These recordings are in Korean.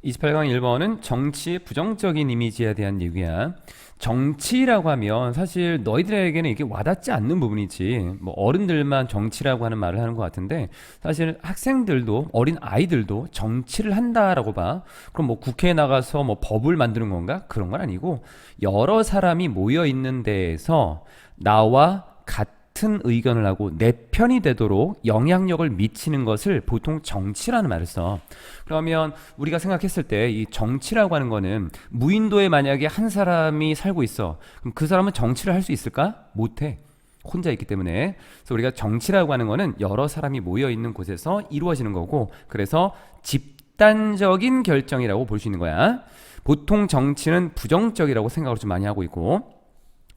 28강 1번은 정치의 부정적인 이미지에 대한 얘기야. 정치라고 하면 사실 너희들에게는 이게 와닿지 않는 부분이지. 뭐 어른들만 정치라고 하는 말을 하는 것 같은데 사실 학생들도 어린 아이들도 정치를 한다라고 봐. 그럼 뭐 국회에 나가서 뭐 법을 만드는 건가? 그런 건 아니고 여러 사람이 모여 있는 데에서 나와 같은 의견을 하고 내 편이 되도록 영향력을 미치는 것을 보통 정치라는 말을 써. 그러면 우리가 생각했을 때 이 정치라고 하는 거는 무인도에 만약에 한 사람이 살고 있어. 그럼 그 사람은 정치를 할 수 있을까? 못해. 혼자 있기 때문에. 그래서 우리가 정치라고 하는 거는 여러 사람이 모여 있는 곳에서 이루어지는 거고, 그래서 집단적인 결정이라고 볼 수 있는 거야. 보통 정치는 부정적이라고 생각을 좀 많이 하고 있고,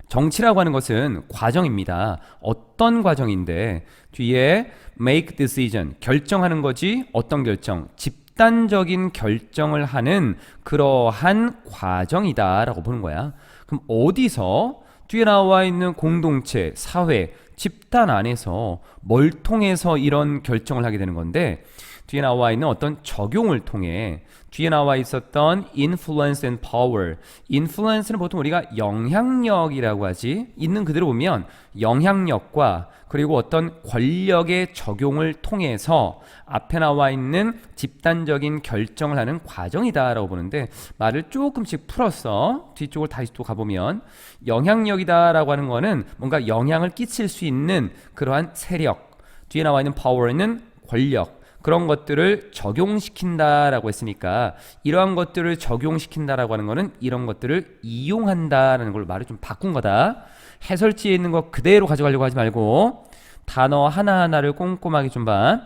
정치라고 하는 것은 과정입니다. 어떤 과정인데 뒤에 make decision 결정하는 거지. 어떤 결정? 집단적인 결정을 하는 그러한 과정이다라고 보는 거야. 그럼 어디서 뒤에 나와 있는 공동체, 사회, 집단 안에서 뭘 통해서 이런 결정을 하게 되는 건데 뒤에 나와 있는 어떤 적용을 통해 뒤에 나와 있었던 influence and power. influence는 보통 우리가 영향력이라고 하지. 있는 그대로 보면 영향력과 그리고 어떤 권력의 적용을 통해서 앞에 나와 있는 집단적인 결정을 하는 과정이다라고 보는데 말을 조금씩 풀었어. 뒤쪽을 다시 또 가보면 영향력이다라고 하는 거는 뭔가 영향을 끼칠 수 있는 그러한 세력. 뒤에 나와 있는 power는 권력. 그런 것들을 적용시킨다라고 했으니까 이러한 것들을 적용시킨다라고 하는 거는 이런 것들을 이용한다라는 걸로 말을 좀 바꾼 거다. 해설지에 있는 거 그대로 가져가려고 하지 말고 단어 하나하나를 꼼꼼하게 좀 봐.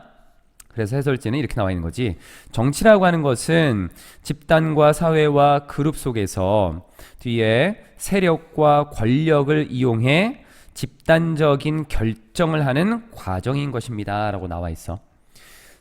그래서 해설지는 이렇게 나와 있는 거지. 정치라고 하는 것은 집단과 사회와 그룹 속에서 뒤에 세력과 권력을 이용해 집단적인 결정을 하는 과정인 것입니다 라고 나와 있어.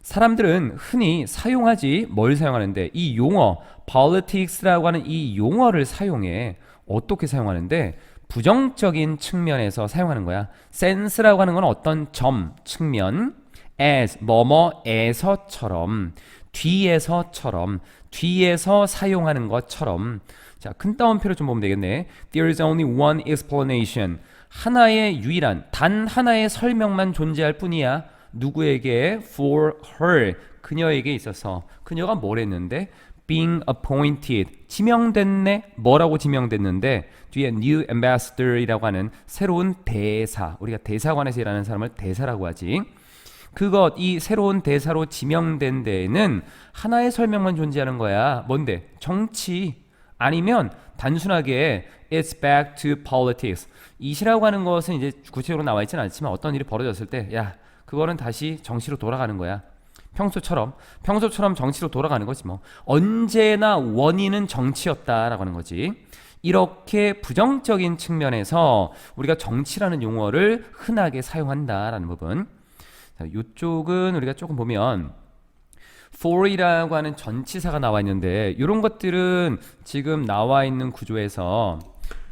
사람들은 흔히 사용하지 뭘 사용하는데 이 용어 politics라고 하는 이 용어를 사용해. 어떻게 사용하는데 부정적인 측면에서 사용하는 거야. sense라고 하는 건 어떤 점, 측면 as, 뭐뭐에서처럼 뒤에서처럼 뒤에서 사용하는 것처럼. 자, 큰 따옴표를 좀 보면 되겠네. There is only one explanation. 하나의 유일한 단 하나의 설명만 존재할 뿐이야. 누구에게? For her. 그녀에게 있어서. 그녀가 뭘 했는데? Being appointed. 지명됐네. 뭐라고 지명됐는데? 뒤에 new ambassador이라고 하는 새로운 대사. 우리가 대사관에서 일하는 사람을 대사라고 하지. 그것, 이 새로운 대사로 지명된 데에는 하나의 설명만 존재하는 거야. 뭔데? 정치. 아니면 단순하게 it's back to politics. 이시라고 하는 것은 이제 구체적으로 나와 있지는 않지만 어떤 일이 벌어졌을 때 야, 그거는 다시 정치로 돌아가는 거야. 평소처럼 정치로 돌아가는 거지 뭐. 언제나 원인은 정치였다라고 하는 거지. 이렇게 부정적인 측면에서 우리가 정치라는 용어를 흔하게 사용한다라는 부분. 자, 이쪽은 우리가 조금 보면 for이라고 하는 전치사가 나와 있는데 이런 것들은 지금 나와 있는 구조에서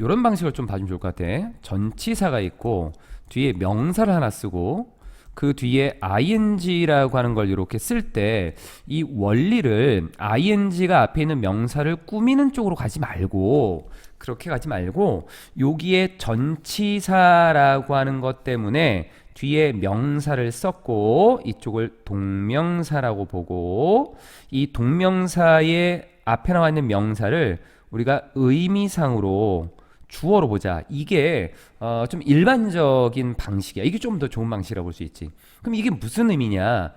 이런 방식을 좀 봐주면 좋을 것 같아. 전치사가 있고 뒤에 명사를 하나 쓰고 그 뒤에 ing라고 하는 걸 이렇게 쓸 때 이 원리를 ing가 앞에 있는 명사를 꾸미는 쪽으로 가지 말고 그렇게 가지 말고 여기에 전치사라고 하는 것 때문에 뒤에 명사를 썼고 이쪽을 동명사라고 보고 이 동명사의 앞에 나와 있는 명사를 우리가 의미상으로 주어로 보자. 이게 좀 일반적인 방식이야. 이게 좀 더 좋은 방식이라고 볼 수 있지. 그럼 이게 무슨 의미냐?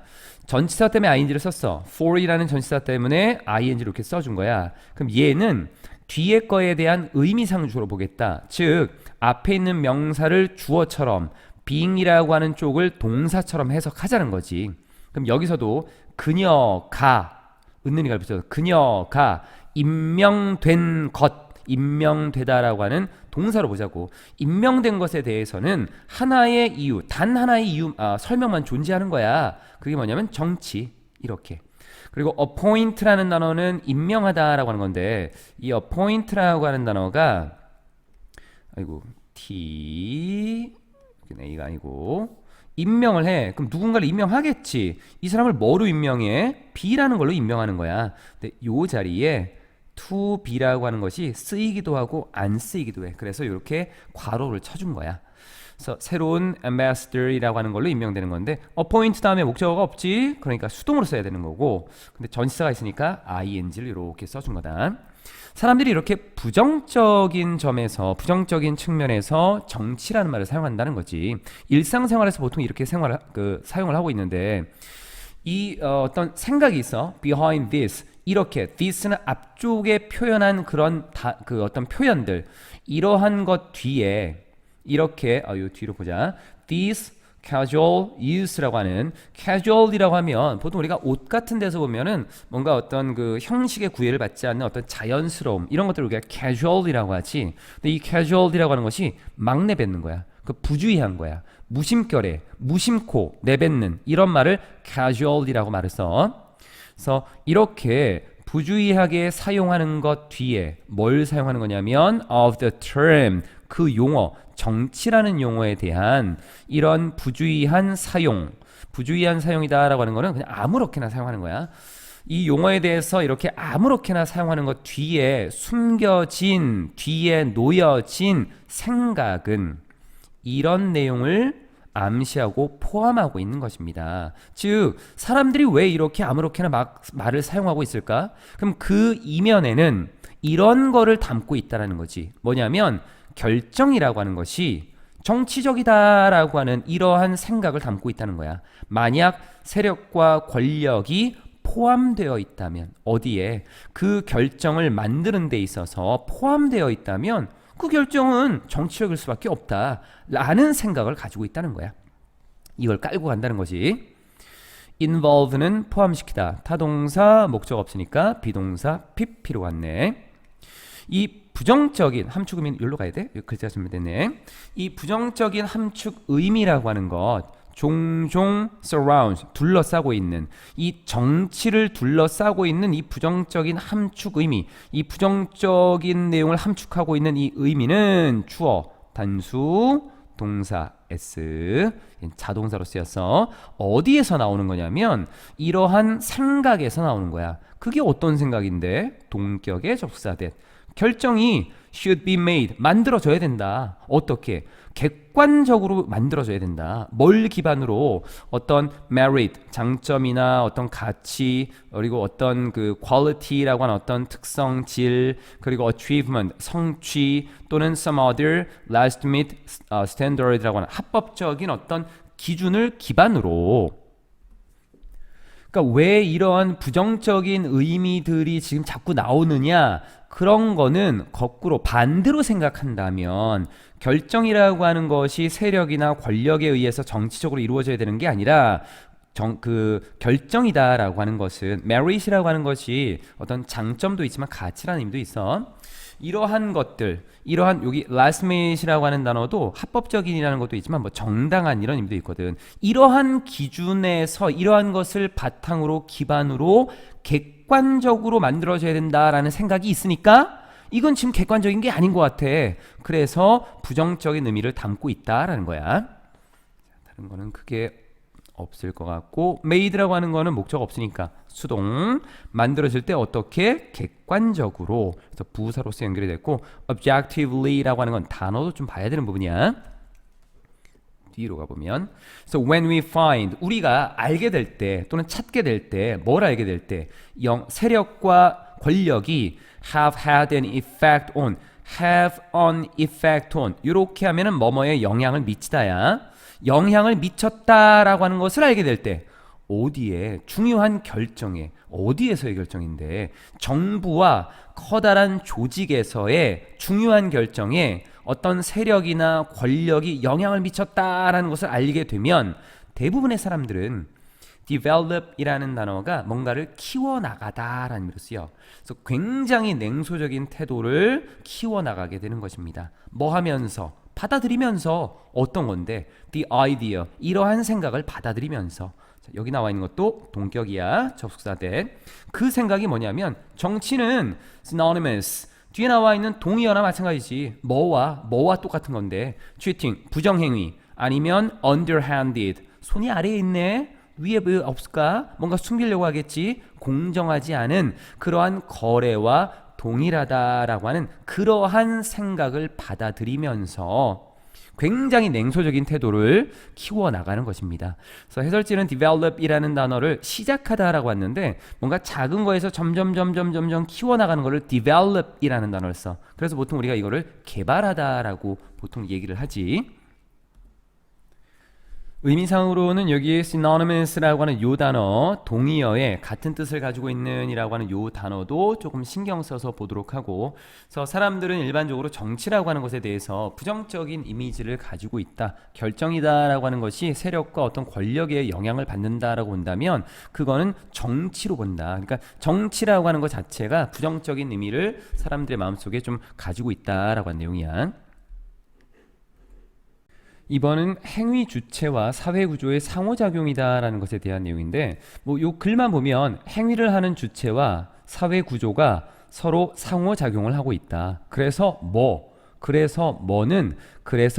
전치사 때문에 ing를 썼어. for이라는 전치사 때문에 ing를 이렇게 써준 거야. 그럼 얘는 뒤에 거에 대한 의미상 주어로 보겠다. 즉 앞에 있는 명사를 주어처럼 being이라고 하는 쪽을 동사처럼 해석하자는 거지. 그럼 여기서도 그녀가 은는이가 붙여서 그녀가 임명된 것 임명되다라고 하는 동사로 보자고. 임명된 것에 대해서는 하나의 이유, 단 하나의 이유, 설명만 존재하는 거야. 그게 뭐냐면 정치. 이렇게. 그리고 appoint라는 단어는 임명하다라고 하는 건데 이 appoint라고 하는 단어가 아이고 T A가 아니고 임명을 해. 그럼 누군가를 임명하겠지. 이 사람을 뭐로 임명해? B라는 걸로 임명하는 거야. 근데 요 자리에 to be라고 하는 것이 쓰이기도 하고 안 쓰이기도 해. 그래서 이렇게 괄호를 쳐준 거야. 그래서 새로운 ambassador이라고 하는 걸로 임명되는 건데 appoint 다음에 목적어가 없지. 그러니까 수동으로 써야 되는 거고, 근데 전치사가 있으니까 ing를 이렇게 써준 거다. 사람들이 이렇게 부정적인 점에서, 부정적인 측면에서 정치라는 말을 사용한다는 거지. 일상생활에서 보통 이렇게 사용을 하고 있는데 이 어떤 생각이 있어. behind this, 이렇게 this는 앞쪽에 표현한 그런 그 어떤 표현들, 이러한 것 뒤에 이렇게 요 뒤로 보자. this casual use라고 하는, casual이라고 하면 보통 우리가 옷 같은 데서 보면은 뭔가 어떤 그 형식의 구애를 받지 않는 어떤 자연스러움, 이런 것들을 우리가 casual이라고 하지. 근데 이 casual이라고 하는 것이 막 내뱉는 거야. 그 부주의한 거야. 무심결에, 무심코 내뱉는, 이런 말을 casual이라고 말을 써. 그래서 이렇게 부주의하게 사용하는 것 뒤에 뭘 사용하는 거냐면 of the term, 그 용어, 정치라는 용어에 대한 이런 부주의한 사용, 부주의한 사용이다라고 하는 거는 그냥 아무렇게나 사용하는 거야. 이 용어에 대해서 이렇게 아무렇게나 사용하는 것 뒤에 숨겨진, 뒤에 놓여진 생각은 이런 내용을 암시하고 포함하고 있는 것입니다. 즉, 사람들이 왜 이렇게 아무렇게나 말을 사용하고 있을까? 그럼 그 이면에는 이런 거를 담고 있다는 거지. 뭐냐면 결정이라고 하는 것이 정치적이다라고 하는 이러한 생각을 담고 있다는 거야. 만약 세력과 권력이 포함되어 있다면, 어디에 그 결정을 만드는 데 있어서 포함되어 있다면 그 결정은 정치적일 수밖에 없다라는 생각을 가지고 있다는 거야. 이걸 깔고 간다는 거지. involve는 포함시키다. 타동사 목적 없으니까 비동사 pp로 갔네. 이 부정적인 함축 의미는 여기로 가야 돼? 글자가 잘못됐네. 이 부정적인 함축 의미라고 하는 것, 종종 surround, 둘러싸고 있는, 이 정치를 둘러싸고 있는 이 부정적인 함축 의미, 이 부정적인 내용을 함축하고 있는 이 의미는 주어, 단수, 동사 s, 자동사로 쓰여서 어디에서 나오는 거냐면 이러한 생각에서 나오는 거야. 그게 어떤 생각인데? 동격의 접수사 that. 결정이 should be made, 만들어져야 된다. 어떻게? 객관적으로 만들어져야 된다. 뭘 기반으로? 어떤 merit, 장점이나 어떤 가치, 그리고 어떤 그 quality라고 하는 어떤 특성, 질, 그리고 achievement, 성취, 또는 some other legitimate standard라고 하는 합법적인 어떤 기준을 기반으로. 그러니까 왜 이러한 부정적인 의미들이 지금 자꾸 나오느냐? 그런 거는 거꾸로 반대로 생각한다면 결정이라고 하는 것이 세력이나 권력에 의해서 정치적으로 이루어져야 되는 게 아니라 그 결정이다라고 하는 것은 merit이라고 하는 것이 어떤 장점도 있지만 가치라는 의미도 있어. 이러한 것들, 이러한 여기 legitimate이라고 하는 단어도 합법적인이라는 것도 있지만 뭐 정당한 이런 의미도 있거든. 이러한 기준에서 이러한 것을 바탕으로 기반으로 객관적으로 만들어져야 된다라는 생각이 있으니까 이건 지금 객관적인 게 아닌 것 같아. 그래서 부정적인 의미를 담고 있다라는 거야. 다른 거는 크게 없을 것 같고, made라고 하는 거는 목적 없으니까 수동, 만들어질 때 어떻게? 객관적으로. 그래서 부사로서 연결이 됐고, objectively라고 하는 건 단어도 좀 봐야 되는 부분이야. 뒤로 가보면, so when we find, 우리가 알게 될 때 또는 찾게 될 때, 뭘 알게 될 때, 세력과 권력이 have had an effect on, have an effect on, 이렇게 하면은 뭐뭐에 영향을 미치다야. 영향을 미쳤다라고 하는 것을 알게 될 때, 어디에? 중요한 결정에, 어디에서의 결정인데, 정부와 커다란 조직에서의 중요한 결정에 어떤 세력이나 권력이 영향을 미쳤다라는 것을 알게 되면 대부분의 사람들은 develop이라는 단어가 뭔가를 키워나가다라는 의미로 쓰여. 그래서 굉장히 냉소적인 태도를 키워나가게 되는 것입니다. 뭐 하면서? 받아들이면서. 어떤 건데? The idea, 이러한 생각을 받아들이면서. 자, 여기 나와 있는 것도 동격이야. 접속사 that. 그 생각이 뭐냐면 정치는 synonymous, 뒤에 나와 있는 동의어나 마찬가지지. 뭐와 똑같은 건데 cheating, 부정행위, 아니면 underhanded, 손이 아래에 있네. 위에 뭐 없을까? 뭔가 숨기려고 하겠지. 공정하지 않은 그러한 거래와 동일하다라고 하는 그러한 생각을 받아들이면서 굉장히 냉소적인 태도를 키워나가는 것입니다. 그래서 해설지는 develop이라는 단어를 시작하다라고 했는데 뭔가 작은 거에서 점점 키워나가는 거를 develop이라는 단어를 써. 그래서 보통 우리가 이거를 개발하다라고 보통 얘기를 하지. 의미상으로는 여기에 synonymous라고 하는 요 단어, 동의어에 같은 뜻을 가지고 있는 이라고 하는 요 단어도 조금 신경 써서 보도록 하고, 그래서 사람들은 일반적으로 정치라고 하는 것에 대해서 부정적인 이미지를 가지고 있다, 결정이다 라고 하는 것이 세력과 어떤 권력에 영향을 받는다라고 본다면 그거는 정치로 본다. 그러니까 정치라고 하는 것 자체가 부정적인 의미를 사람들의 마음속에 좀 가지고 있다라고 하는 내용이야. 이번은 행위 주체와 사회 구조의 상호작용이다라는 것에 대한 내용인데, 뭐 요 글만 보면 행위를 하는 주체와 사회 구조가 서로 상호작용을 하고 있다. 그래서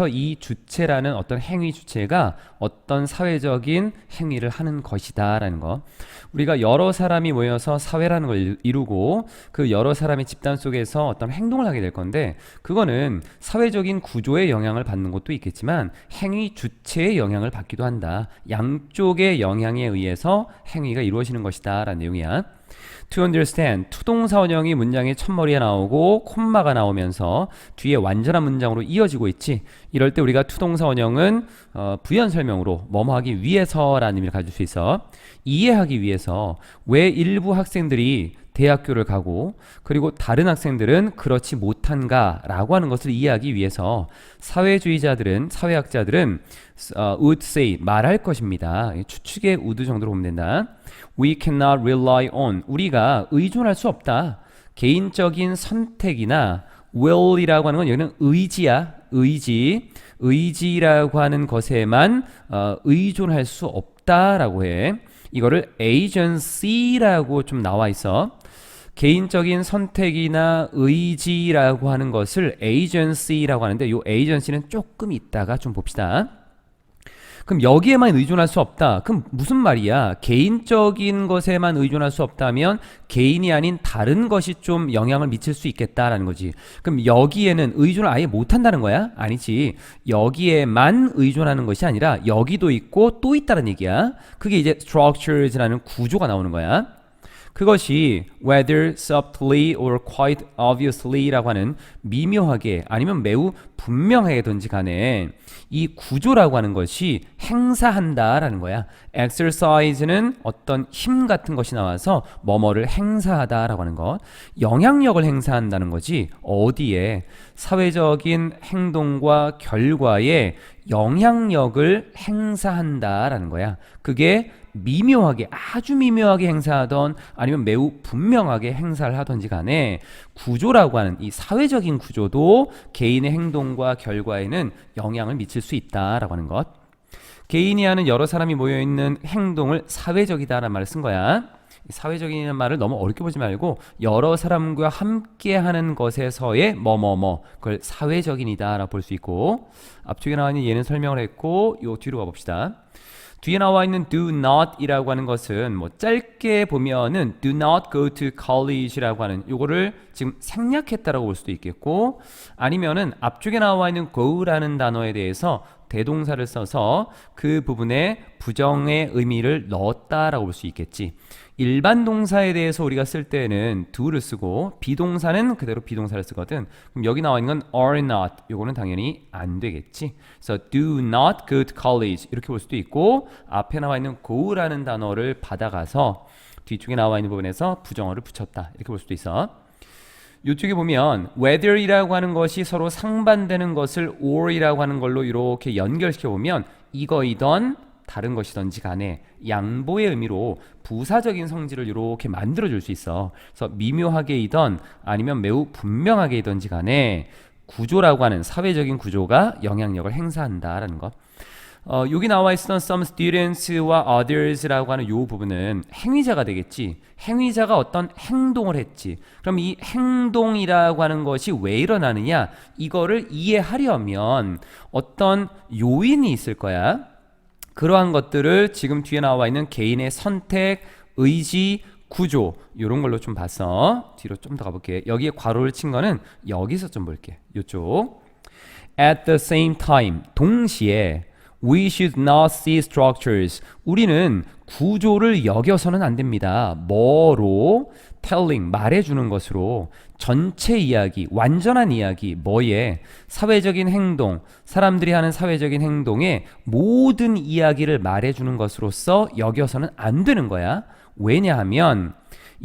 이 주체라는 어떤 행위 주체가 어떤 사회적인 행위를 하는 것이다 라는 거. 우리가 여러 사람이 모여서 사회라는 걸 이루고 그 여러 사람의 집단 속에서 어떤 행동을 하게 될 건데, 그거는 사회적인 구조의 영향을 받는 것도 있겠지만 행위 주체의 영향을 받기도 한다. 양쪽의 영향에 의해서 행위가 이루어지는 것이다 라는 내용이야. To understand, 투동사원형이 문장의 첫머리에 나오고 콤마가 나오면서 뒤에 완전한 문장으로 이어지고 있지. 이럴 때 우리가 투동사원형은 부연 설명으로 뭐뭐 하기 위해서라는 의미를 가질 수 있어. 이해하기 위해서 왜 일부 학생들이 대학교를 가고 그리고 다른 학생들은 그렇지 못한가 라고 하는 것을 이해하기 위해서 사회주의자들은, 사회학자들은 would say, 말할 것입니다. 추측의 would 정도로 보면 된다. We cannot rely on, 우리가 의존할 수 없다. 개인적인 선택이나 will이라고 하는 건 여기는 의지야. 의지라고 하는 것에만 의존할 수 없다라고 해. 이거를 agency라고 좀 나와 있어. 개인적인 선택이나 의지라고 하는 것을 agency라고 하는데, 이 agency는 조금 이따가 좀 봅시다. 그럼 여기에만 의존할 수 없다. 그럼 무슨 말이야? 개인적인 것에만 의존할 수 없다면 개인이 아닌 다른 것이 좀 영향을 미칠 수 있겠다라는 거지. 그럼 여기에는 의존을 아예 못한다는 거야? 아니지. 여기에만 의존하는 것이 아니라 여기도 있고 또 있다는 얘기야. 그게 이제 structures라는 구조가 나오는 거야. 그것이 whether subtly or quite obviously 라고 하는 미묘하게 아니면 매우 분명하게든지 간에 이 구조라고 하는 것이 행사한다라는 거야. exercise는 어떤 힘 같은 것이 나와서 뭐뭐를 행사하다라고 하는 것. 영향력을 행사한다는 거지. 어디에? 사회적인 행동과 결과에 영향력을 행사한다라는 거야. 그게 미묘하게, 아주 미묘하게 행사하던 아니면 매우 분명하게 행사를 하던지 간에 구조라고 하는 이 사회적인 구조도 개인의 행동과 결과에는 영향을 미칠 수 있다라고 하는 것. 개인이 하는 여러 사람이 모여있는 행동을 사회적이다라는 말을 쓴 거야. 사회적이라는 말을 너무 어렵게 보지 말고 여러 사람과 함께 하는 것에서의 뭐뭐뭐, 그걸 사회적인이다라고 볼 수 있고, 앞쪽에 나와 있는 얘는 설명을 했고 요 뒤로 가봅시다. 뒤에 나와 있는 do not 이라고 하는 것은 뭐 짧게 보면은 do not go to college라고 하는 요거를 지금 생략했다라고 볼 수도 있겠고, 아니면은 앞쪽에 나와 있는 go라는 단어에 대해서 대동사를 써서 그 부분에 부정의 의미를 넣었다라고 볼 수 있겠지. 일반 동사에 대해서 우리가 쓸 때는 do를 쓰고 비동사는 그대로 비동사를 쓰거든. 그럼 여기 나와 있는 건 are not, 요거는 당연히 안 되겠지. 그래서 do not go to college 이렇게 볼 수도 있고, 앞에 나와 있는 go라는 단어를 받아가서 뒤쪽에 나와 있는 부분에서 부정어를 붙였다 이렇게 볼 수도 있어. 이쪽에 보면 whether이라고 하는 것이 서로 상반되는 것을 or이라고 하는 걸로 이렇게 연결시켜 보면 이거이던 다른 것이든지 간에 양보의 의미로 부사적인 성질을 이렇게 만들어 줄 수 있어. 그래서 미묘하게이던 아니면 매우 분명하게이든지 간에 구조라고 하는 사회적인 구조가 영향력을 행사한다라는 것. 여기 나와 있었던 some students와 others라고 하는 이 부분은 행위자가 되겠지. 행위자가 어떤 행동을 했지. 그럼 이 행동이라고 하는 것이 왜 일어나느냐? 이거를 이해하려면 어떤 요인이 있을 거야. 그러한 것들을 지금 뒤에 나와 있는 개인의 선택, 의지, 구조 이런 걸로 좀 봤어. 뒤로 좀 더 가볼게. 여기에 괄호를 친 거는 여기서 좀 볼게. 이쪽. At the same time, 동시에 we should not see structures. 우리는 구조를 여겨서는 안 됩니다. 뭐로? telling, 말해주는 것으로 전체 이야기, 완전한 이야기, 뭐에? 사회적인 행동, 사람들이 하는 사회적인 행동의 모든 이야기를 말해주는 것으로서 여겨서는 안 되는 거야. 왜냐하면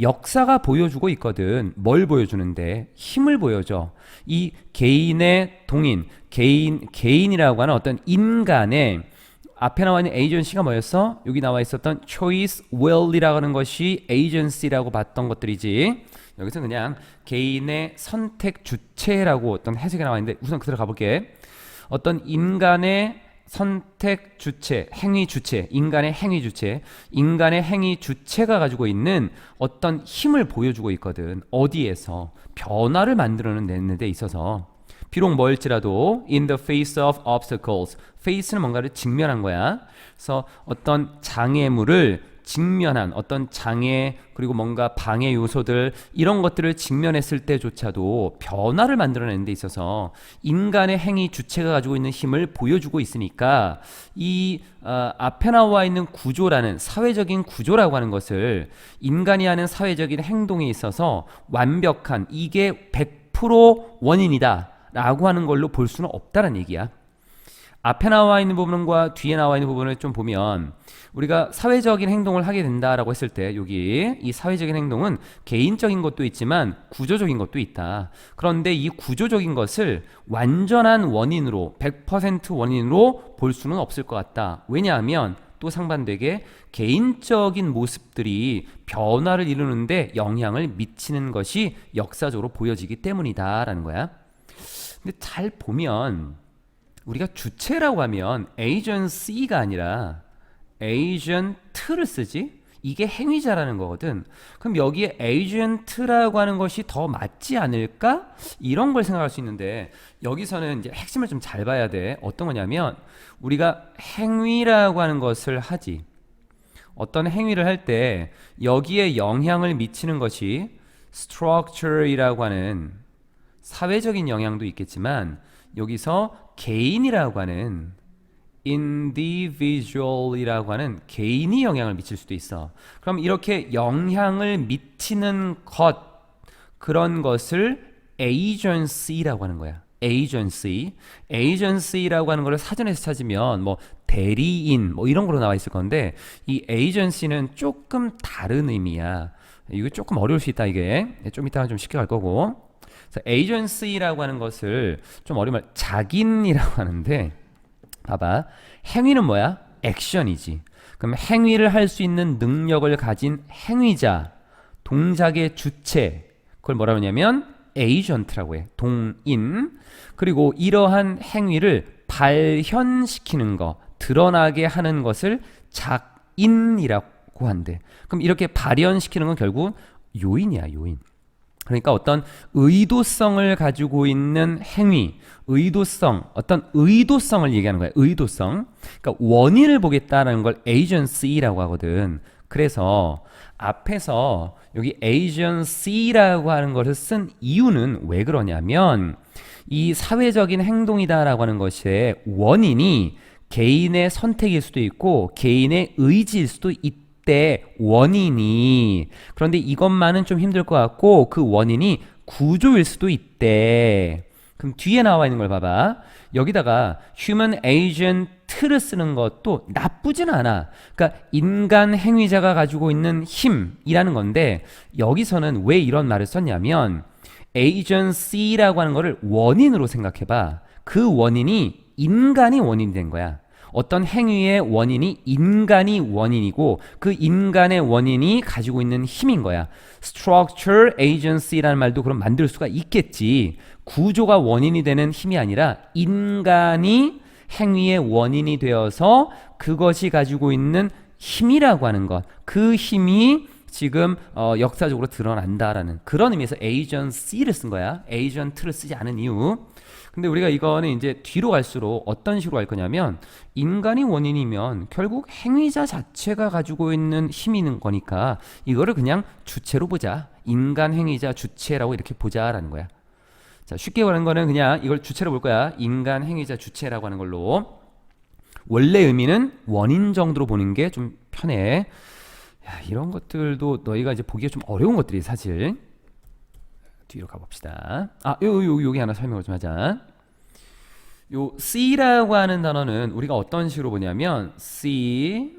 역사가 보여주고 있거든. 뭘 보여주는데? 힘을 보여줘. 이 개인의 동인, 개인이라고 하는 어떤 인간의 앞에 나와 있는 에이전시가 뭐였어? 여기 나와 있었던 choice, will이라고 하는 것이 agency라고 봤던 것들이지. 여기서 그냥 개인의 선택 주체라고 어떤 해석이 나와 있는데 우선 그대로 가볼게. 어떤 인간의 선택 주체, 행위 주체, 인간의 행위 주체, 인간의 행위 주체가 가지고 있는 어떤 힘을 보여주고 있거든. 어디에서? 변화를 만들어내는 데 있어서. 비록 뭐일지라도 in the face of obstacles, face는 뭔가를 직면한 거야. 그래서 어떤 장애물을 직면한 어떤 장애 그리고 뭔가 방해 요소들 이런 것들을 직면했을 때조차도 변화를 만들어내는 데 있어서 인간의 행위 주체가 가지고 있는 힘을 보여주고 있으니까 이 앞에 나와 있는 구조라는 사회적인 구조라고 하는 것을 인간이 하는 사회적인 행동에 있어서 완벽한 이게 100% 원인이다 라고 하는 걸로 볼 수는 없다는 얘기야. 앞에 나와 있는 부분과 뒤에 나와 있는 부분을 좀 보면 우리가 사회적인 행동을 하게 된다라고 했을 때 여기 이 사회적인 행동은 개인적인 것도 있지만 구조적인 것도 있다. 그런데 이 구조적인 것을 완전한 원인으로 100% 원인으로 볼 수는 없을 것 같다. 왜냐하면 또 상반되게 개인적인 모습들이 변화를 이루는데 영향을 미치는 것이 역사적으로 보여지기 때문이다라는 거야. 근데 잘 보면 우리가 주체라고 하면 agency가 아니라 agent를 쓰지? 이게 행위자라는 거거든. 그럼 여기에 agent라고 하는 것이 더 맞지 않을까? 이런 걸 생각할 수 있는데 여기서는 이제 핵심을 좀 잘 봐야 돼. 어떤 거냐면 우리가 행위라고 하는 것을 하지. 어떤 행위를 할 때 여기에 영향을 미치는 것이 structure이라고 하는 사회적인 영향도 있겠지만 여기서 개인이라고 하는 individual이라고 하는 개인이 영향을 미칠 수도 있어. 그럼 이렇게 영향을 미치는 것 그런 것을 agency라고 하는 거야. agency라고 하는 거를 사전에서 찾으면 뭐 대리인 뭐 이런 거로 나와 있을 건데 이 agency는 조금 다른 의미야. 이거 조금 어려울 수 있다 이게. 좀 이따가 좀 쉽게 갈 거고. agency라고 하는 것을 좀 어려우면 작인이라고 하는데 봐봐. 행위는 뭐야? 액션이지. 그럼 행위를 할 수 있는 능력을 가진 행위자, 동작의 주체 그걸 뭐라고 하냐면 agent라고 해. 동인. 그리고 이러한 행위를 발현시키는 거, 드러나게 하는 것을 작인이라고 한대. 그럼 이렇게 발현시키는 건 결국 요인이야, 요인. 그러니까 어떤 의도성을 가지고 있는 행위, 의도성, 어떤 의도성을 얘기하는 거야. 의도성. 그러니까 원인을 보겠다라는 걸 agency라고 하거든. 그래서 앞에서 여기 agency라고 하는 것을 쓴 이유는 왜 그러냐면 이 사회적인 행동이다라고 하는 것의 원인이 개인의 선택일 수도 있고 개인의 의지일 수도 있다. 때 원인이 그런데 이것만은 좀 힘들 것 같고 그 원인이 구조일 수도 있대. 그럼 뒤에 나와 있는 걸 봐봐. 여기다가 human agent를 쓰는 것도 나쁘진 않아. 그러니까 인간 행위자가 가지고 있는 힘이라는 건데 여기서는 왜 이런 말을 썼냐면 agency라고 하는 거를 원인으로 생각해봐. 그 원인이 인간이 원인이 된 거야. 어떤 행위의 원인이 인간이 원인이고 그 인간의 원인이 가지고 있는 힘인 거야. structure agency라는 말도 그럼 만들 수가 있겠지. 구조가 원인이 되는 힘이 아니라 인간이 행위의 원인이 되어서 그것이 가지고 있는 힘이라고 하는 것. 그 힘이 지금 역사적으로 드러난다라는 그런 의미에서 agency를 쓴 거야. agent를 쓰지 않은 이유. 근데 우리가 이거는 이제 뒤로 갈수록 어떤 식으로 갈 거냐면 인간이 원인이면 결국 행위자 자체가 가지고 있는 힘이 있는 거니까 이거를 그냥 주체로 보자. 인간 행위자 주체라고 이렇게 보자라는 거야. 자, 쉽게 말하는 거는 그냥 이걸 주체로 볼 거야. 인간 행위자 주체라고 하는 걸로. 원래 의미는 원인 정도로 보는 게 좀 편해. 야, 이런 것들도 너희가 이제 보기가 좀 어려운 것들이 사실. 뒤로 가봅시다. 여기 하나 설명을 좀 하자. 요 C라고 하는 단어는 우리가 어떤 식으로 보냐면 C,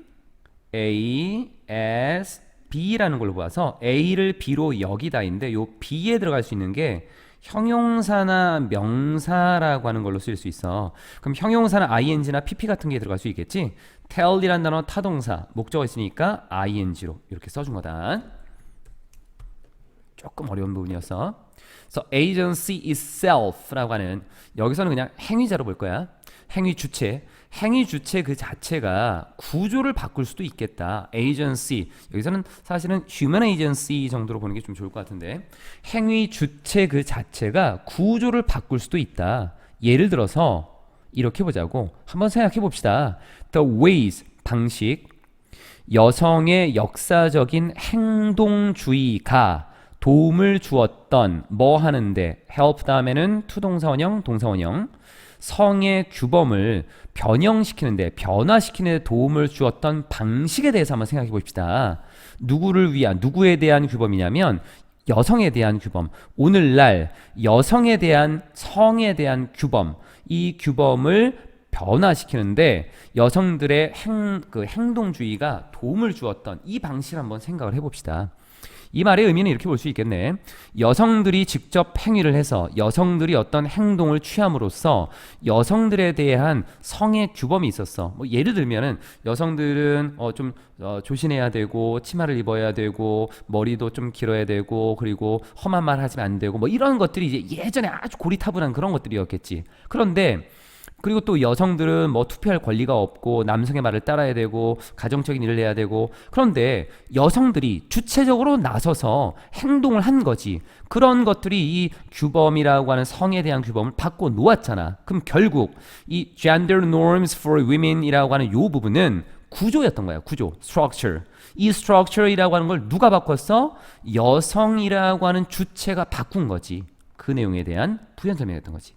A, S, B라는 걸로 보아서 A를 B로 여기다인데 요 B에 들어갈 수 있는 게 형용사나 명사라고 하는 걸로 쓸 수 있어. 그럼 형용사나 ing나 pp 같은 게 들어갈 수 있겠지. tell이란 단어 타동사 목적어 있으니까 ing로 이렇게 써준 거다. 조금 어려운 부분이었어. 그래서 agency itself라고 하는 여기서는 그냥 행위자로 볼 거야. 행위 주체. 행위 주체 그 자체가 구조를 바꿀 수도 있겠다. agency 여기서는 사실은 human agency 정도로 보는 게 좀 좋을 것 같은데 행위 주체 그 자체가 구조를 바꿀 수도 있다. 예를 들어서 이렇게 보자고. 한번 생각해 봅시다. The ways 방식 여성의 역사적인 행동주의가 도움을 주었던 뭐 하는데 help 다음에는 투동사원형 동사원형 성의 규범을 변형시키는데 변화시키는 데 도움을 주었던 방식에 대해서 한번 생각해 봅시다. 누구를 위한 누구에 대한 규범이냐면 여성에 대한 규범. 오늘날 여성에 대한 성에 대한 규범. 이 규범을 변화시키는데 여성들의 행동주의가 도움을 주었던 이 방식을 한번 생각을 해봅시다. 이 말의 의미는 이렇게 볼 수 있겠네. 여성들이 직접 행위를 해서 여성들이 어떤 행동을 취함으로써 여성들에 대한 성의 규범이 있었어. 뭐 예를 들면은 여성들은 좀 조신해야 되고 치마를 입어야 되고 머리도 좀 길어야 되고 그리고 험한 말 하시면 안 되고 뭐 이런 것들이 이제 예전에 아주 고리타분한 그런 것들이었겠지. 그런데 그리고 또 여성들은 뭐 투표할 권리가 없고 남성의 말을 따라야 되고 가정적인 일을 해야 되고 그런데 여성들이 주체적으로 나서서 행동을 한 거지. 그런 것들이 이 규범이라고 하는 성에 대한 규범을 바꿔 놓았잖아. 그럼 결국 이 gender norms for women이라고 하는 요 부분은 구조였던 거야. 구조, structure. 이 structure이라고 하는 걸 누가 바꿨어? 여성이라고 하는 주체가 바꾼 거지. 그 내용에 대한 부연 설명이었던 거지.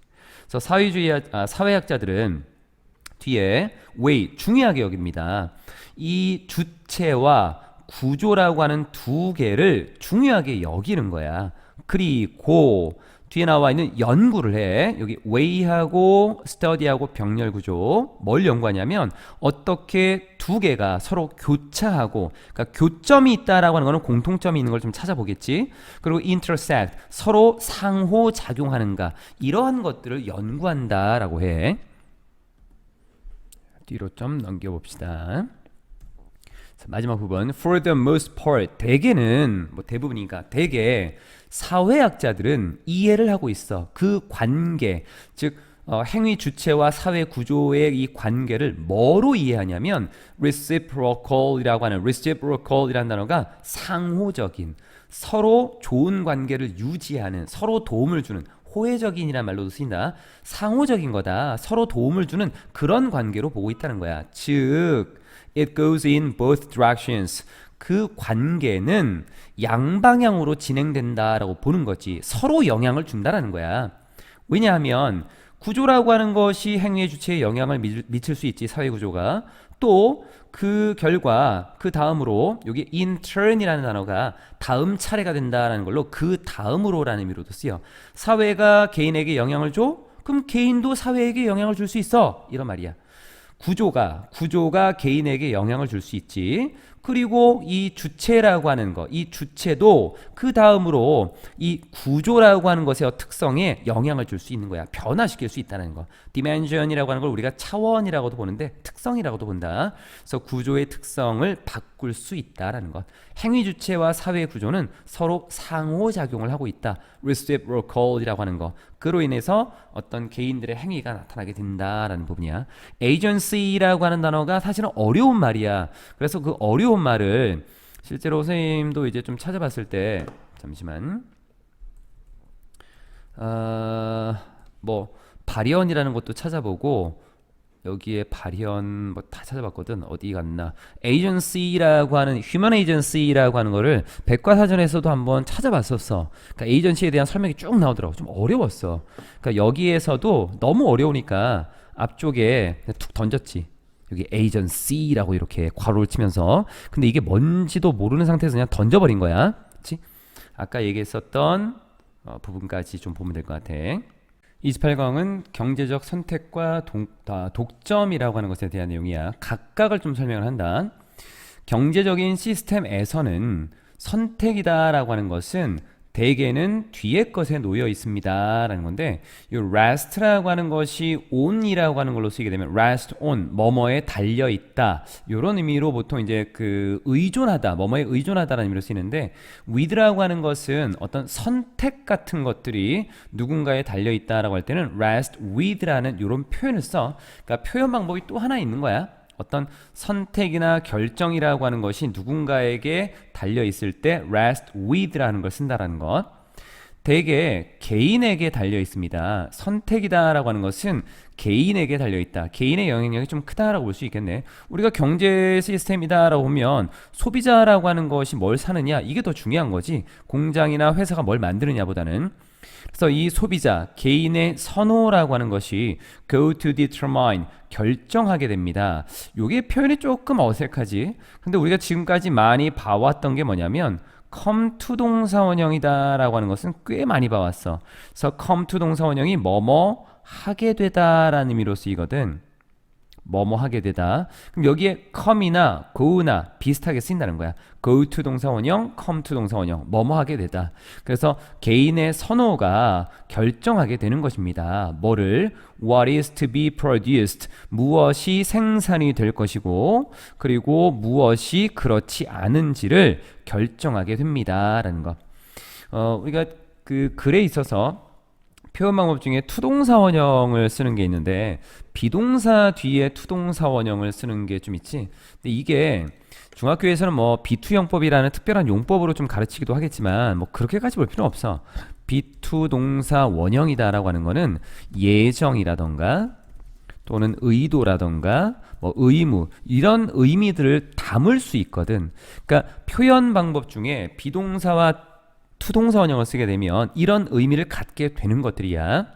그래서 사회학자들은 뒤에 way 중요하게 여깁니다. 이 주체와 구조라고 하는 두 개를 중요하게 여기는 거야. 그리고 뒤에 나와 있는 연구를 해. 여기 weigh하고 study하고 병렬 구조. 뭘 연구하냐면 어떻게 두 개가 서로 교차하고 그러니까 교점이 있다라고 하는 거는 공통점이 있는 걸 좀 찾아보겠지. 그리고 intersect 서로 상호 작용하는가 이러한 것들을 연구한다라고 해. 뒤로 좀 넘겨봅시다. 마지막 부분 for the most part 대개는 뭐 대부분이니까 대개 사회학자들은 이해를 하고 있어. 그 관계 즉 행위 주체와 사회 구조의 이 관계를 뭐로 이해하냐면 reciprocal이라고 하는 reciprocal이라는 단어가 상호적인 서로 좋은 관계를 유지하는 서로 도움을 주는 호혜적인이라는 말로도 쓰인다. 상호적인 거다. 서로 도움을 주는 그런 관계로 보고 있다는 거야. 즉 it goes in both directions. 그 관계는 양방향으로 진행된다라고 보는 거지. 서로 영향을 준다라는 거야. 왜냐하면 구조라고 하는 것이 행위의 주체에 영향을 미칠 수 있지. 사회구조가. 또 그 결과 그 다음으로 여기 in turn이라는 단어가 다음 차례가 된다라는 걸로 그 다음으로라는 의미로도 쓰여. 사회가 개인에게 영향을 줘? 그럼 개인도 사회에게 영향을 줄 수 있어. 이런 말이야. 구조가 개인에게 영향을 줄 수 있지. 그리고 이 주체라고 하는 거, 이 주체도 그 다음으로 이 구조라고 하는 것의 특성에 영향을 줄 수 있는 거야. 변화시킬 수 있다는 거. dimension이라고 하는 걸 우리가 차원이라고도 보는데 특성이라고도 본다. 그래서 구조의 특성을 바꿀 수 있다라는 것. 행위 주체와 사회 구조는 서로 상호작용을 하고 있다. reciprocal이라고 하는 거. 그로 인해서 어떤 개인들의 행위가 나타나게 된다라는 부분이야. agency라고 하는 단어가 사실은 어려운 말이야. 그래서 그 어려운 말을 실제로 선생님도 이제 좀 찾아봤을 때 잠시만 뭐 발현이라는 것도 찾아보고 여기에 발현 뭐 다 찾아봤거든. 어디 갔나? agency라고 하는 human agency라고 하는 거를 백과사전에서도 한번 찾아봤었어. 그러니까 에이전시에 대한 설명이 쭉 나오더라고. 좀 어려웠어. 그러니까 여기에서도 너무 어려우니까 앞쪽에 그냥 툭 던졌지. 여기 agency라고 이렇게 괄호를 치면서. 근데 이게 뭔지도 모르는 상태에서 그냥 던져버린 거야. 그렇지? 아까 얘기했었던 부분까지 좀 보면 될 것 같아. 28강은 경제적 선택과 독점이라고 하는 것에 대한 내용이야. 각각을 좀 설명을 한다. 경제적인 시스템에서는 선택이다라고 하는 것은 대개는 뒤에 것에 놓여 있습니다 라는 건데, 이 rest라고 하는 것이 on이라고 하는 걸로 쓰이게 되면 rest on, 뭐뭐에 달려 있다, 이런 의미로 보통 이제 그 의존하다, 뭐뭐에 의존하다라는 의미로 쓰이는데, with라고 하는 것은 어떤 선택 같은 것들이 누군가에 달려 있다라고 할 때는 rest with라는 이런 표현을 써. 그러니까 표현 방법이 또 하나 있는 거야. 어떤 선택이나 결정이라고 하는 것이 누군가에게 달려 있을 때 rest with라는 걸 쓴다라는 것. 대개 개인에게 달려 있습니다. 선택이다라고 하는 것은 개인에게 달려 있다. 개인의 영향력이 좀 크다라고 볼 수 있겠네. 우리가 경제 시스템이다라고 보면 소비자라고 하는 것이 뭘 사느냐, 이게 더 중요한 거지. 공장이나 회사가 뭘 만드느냐보다는. 그래서 이 소비자, 개인의 선호라고 하는 것이 go to determine, 결정하게 됩니다. 요게 표현이 조금 어색하지. 근데 우리가 지금까지 많이 봐왔던 게 뭐냐면 come to 동사원형이다 라고 하는 것은 꽤 많이 봐왔어. 그래서 come to 동사원형이 뭐뭐 하게 되다 라는 의미로 쓰이거든. 뭐뭐 하게 되다. 그럼 여기에 come이나 go나 비슷하게 쓰인다는 거야. go to 동사원형, come to 동사원형, 뭐뭐 하게 되다. 그래서 개인의 선호가 결정하게 되는 것입니다. 뭐를? what is to be produced, 무엇이 생산이 될 것이고, 그리고 무엇이 그렇지 않은지를 결정하게 됩니다 라는 것. 우리가 그 글에 있어서 표현 방법 중에 투동사 원형을 쓰는 게 있는데, 비동사 뒤에 투동사 원형을 쓰는 게 좀 있지. 근데 이게 중학교에서는 뭐 비투용법이라는 특별한 용법으로 좀 가르치기도 하겠지만 뭐 그렇게까지 볼 필요는 없어. 비투동사 원형이다라고 하는 거는 예정이라던가 또는 의도라던가 뭐 의무, 이런 의미들을 담을 수 있거든. 그러니까 표현 방법 중에 비동사와 투동사 원형을 쓰게 되면 이런 의미를 갖게 되는 것들이야.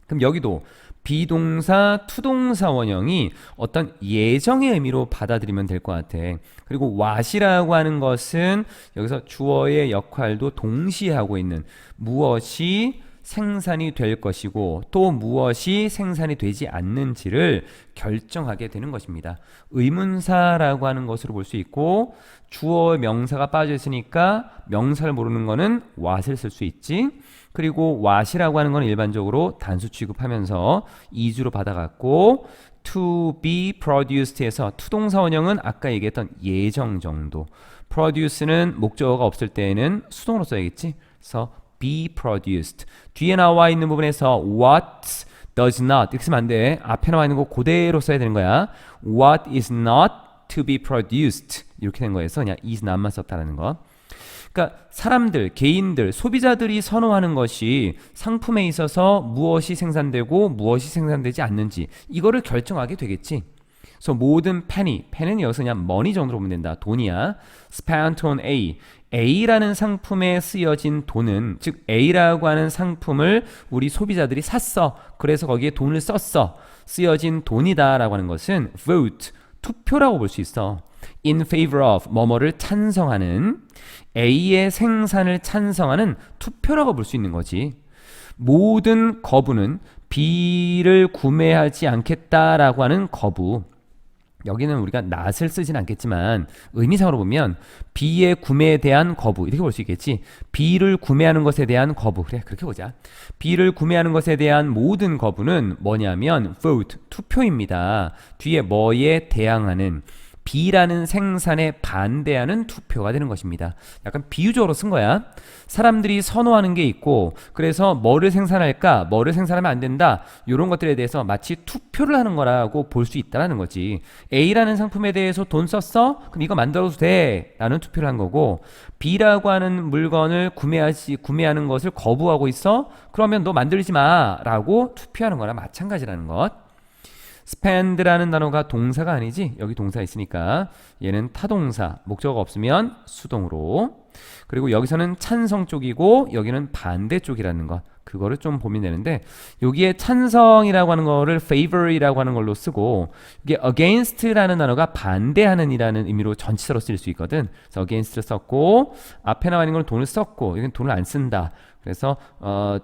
그럼 여기도 비동사 투동사 원형이 어떤 예정의 의미로 받아들이면 될 것 같아. 그리고 what이라고 하는 것은 여기서 주어의 역할도 동시에 하고 있는, 무엇이 생산이 될 것이고 또 무엇이 생산이 되지 않는지를 결정하게 되는 것입니다. 의문사라고 하는 것으로 볼 수 있고, 주어 명사가 빠져 있으니까 명사를 모르는 거는 what을 쓸 수 있지. 그리고 what이라고 하는 건 일반적으로 단수 취급하면서 이주로 받아갔고, to be produced에서 투동사 원형은 아까 얘기했던 예정 정도, produce는 목적어가 없을 때에는 수동으로 써야겠지. 그래서 be produced. 뒤에 나와 있는 부분에서 what does not 이렇게 쓰면 안 돼. 앞에 나와 있는 거 그대로 써야 되는 거야. what is not to be produced 이렇게 된 거에서 그냥 is not만 썼다는 거. 그러니까 사람들, 개인들, 소비자들이 선호하는 것이 상품에 있어서 무엇이 생산되고 무엇이 생산되지 않는지, 이거를 결정하게 되겠지. 그래서 모든 pen은 여기서 그냥 money 정도로 보면 된다. 돈이야. spent on A, A라는 상품에 쓰여진 돈은, 즉 A라고 하는 상품을 우리 소비자들이 샀어. 그래서 거기에 돈을 썼어. 쓰여진 돈이다 라고 하는 것은 vote, 투표라고 볼 수 있어. in favor of, 뭐뭐를 찬성하는, A의 생산을 찬성하는 투표라고 볼 수 있는 거지. 모든 거부는 B를 구매하지 않겠다라고 하는 거부. 여기는 우리가 not을 쓰진 않겠지만 의미상으로 보면 B의 구매에 대한 거부, 이렇게 볼 수 있겠지. B를 구매하는 것에 대한 거부. 그래, 그렇게 보자. B를 구매하는 것에 대한 모든 거부는 뭐냐면 vote, 투표입니다. 뒤에 뭐에 대항하는, B라는 생산에 반대하는 투표가 되는 것입니다. 약간 비유적으로 쓴 거야. 사람들이 선호하는 게 있고 그래서 뭐를 생산할까, 뭐를 생산하면 안 된다, 이런 것들에 대해서 마치 투표를 하는 거라고 볼 수 있다는 거지. A라는 상품에 대해서 돈 썼어? 그럼 이거 만들어도 돼? 라는 투표를 한 거고, B라고 하는 물건을 구매하는 것을 거부하고 있어? 그러면 너 만들지 마 라고 투표하는 거랑 마찬가지라는 것. spend라는 단어가 동사가 아니지, 여기 동사 있으니까 얘는 타동사, 목적어가 없으면 수동으로. 그리고 여기서는 찬성 쪽이고 여기는 반대 쪽이라는 것, 그거를 좀 보면 되는데, 여기에 찬성이라고 하는 거를 favor이라고 하는 걸로 쓰고, 이게 against라는 단어가 반대하는 이라는 의미로 전치사로 쓸 수 있거든. 그래서 against를 썼고, 앞에 나와 있는 건 돈을 썼고 여기는 돈을 안 쓴다. 그래서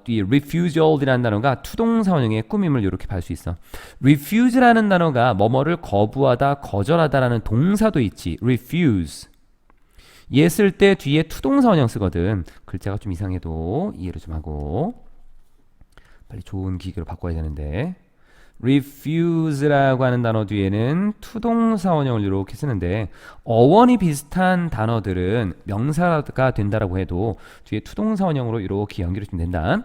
뒤에 refusal이라는 단어가 투동사 원형의 꾸밈을 이렇게 볼 수 있어. refuse라는 단어가 뭐뭐를 거부하다, 거절하다라는 동사도 있지. refuse. 얘 쓸 때 뒤에 투동사 원형 쓰거든. 글자가 좀 이상해도 이해를 좀 하고, 빨리 좋은 기계로 바꿔야 되는데, refuse라고 하는 단어 뒤에는 투동사 원형을 이렇게 쓰는데, 어원이 비슷한 단어들은 명사가 된다라고 해도 뒤에 투동사 원형으로 이렇게 연결이 좀 된다.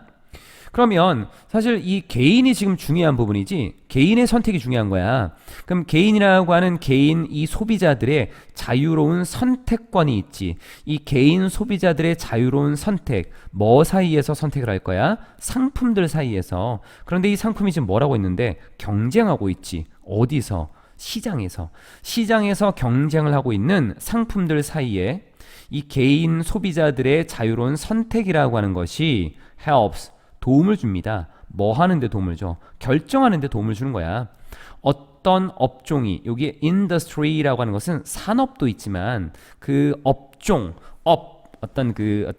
그러면 사실 이 개인이 지금 중요한 부분이지, 개인의 선택이 중요한 거야. 그럼 개인이라고 하는 개인, 이 소비자들의 자유로운 선택권이 있지. 이 개인 소비자들의 자유로운 선택, 뭐 사이에서 선택을 할 거야? 상품들 사이에서. 그런데 이 상품이 지금 뭐라고 있는데 경쟁하고 있지. 어디서? 시장에서. 시장에서 경쟁을 하고 있는 상품들 사이에 이 개인 소비자들의 자유로운 선택이라고 하는 것이 helps, 도움을 줍니다. 뭐 하는데 도움을 줘? 결정하는데 도움을 주는 거야. 어떤 업종이, 여기에 industry라고 하는 것은 산업도 있지만 그 업종, 어떤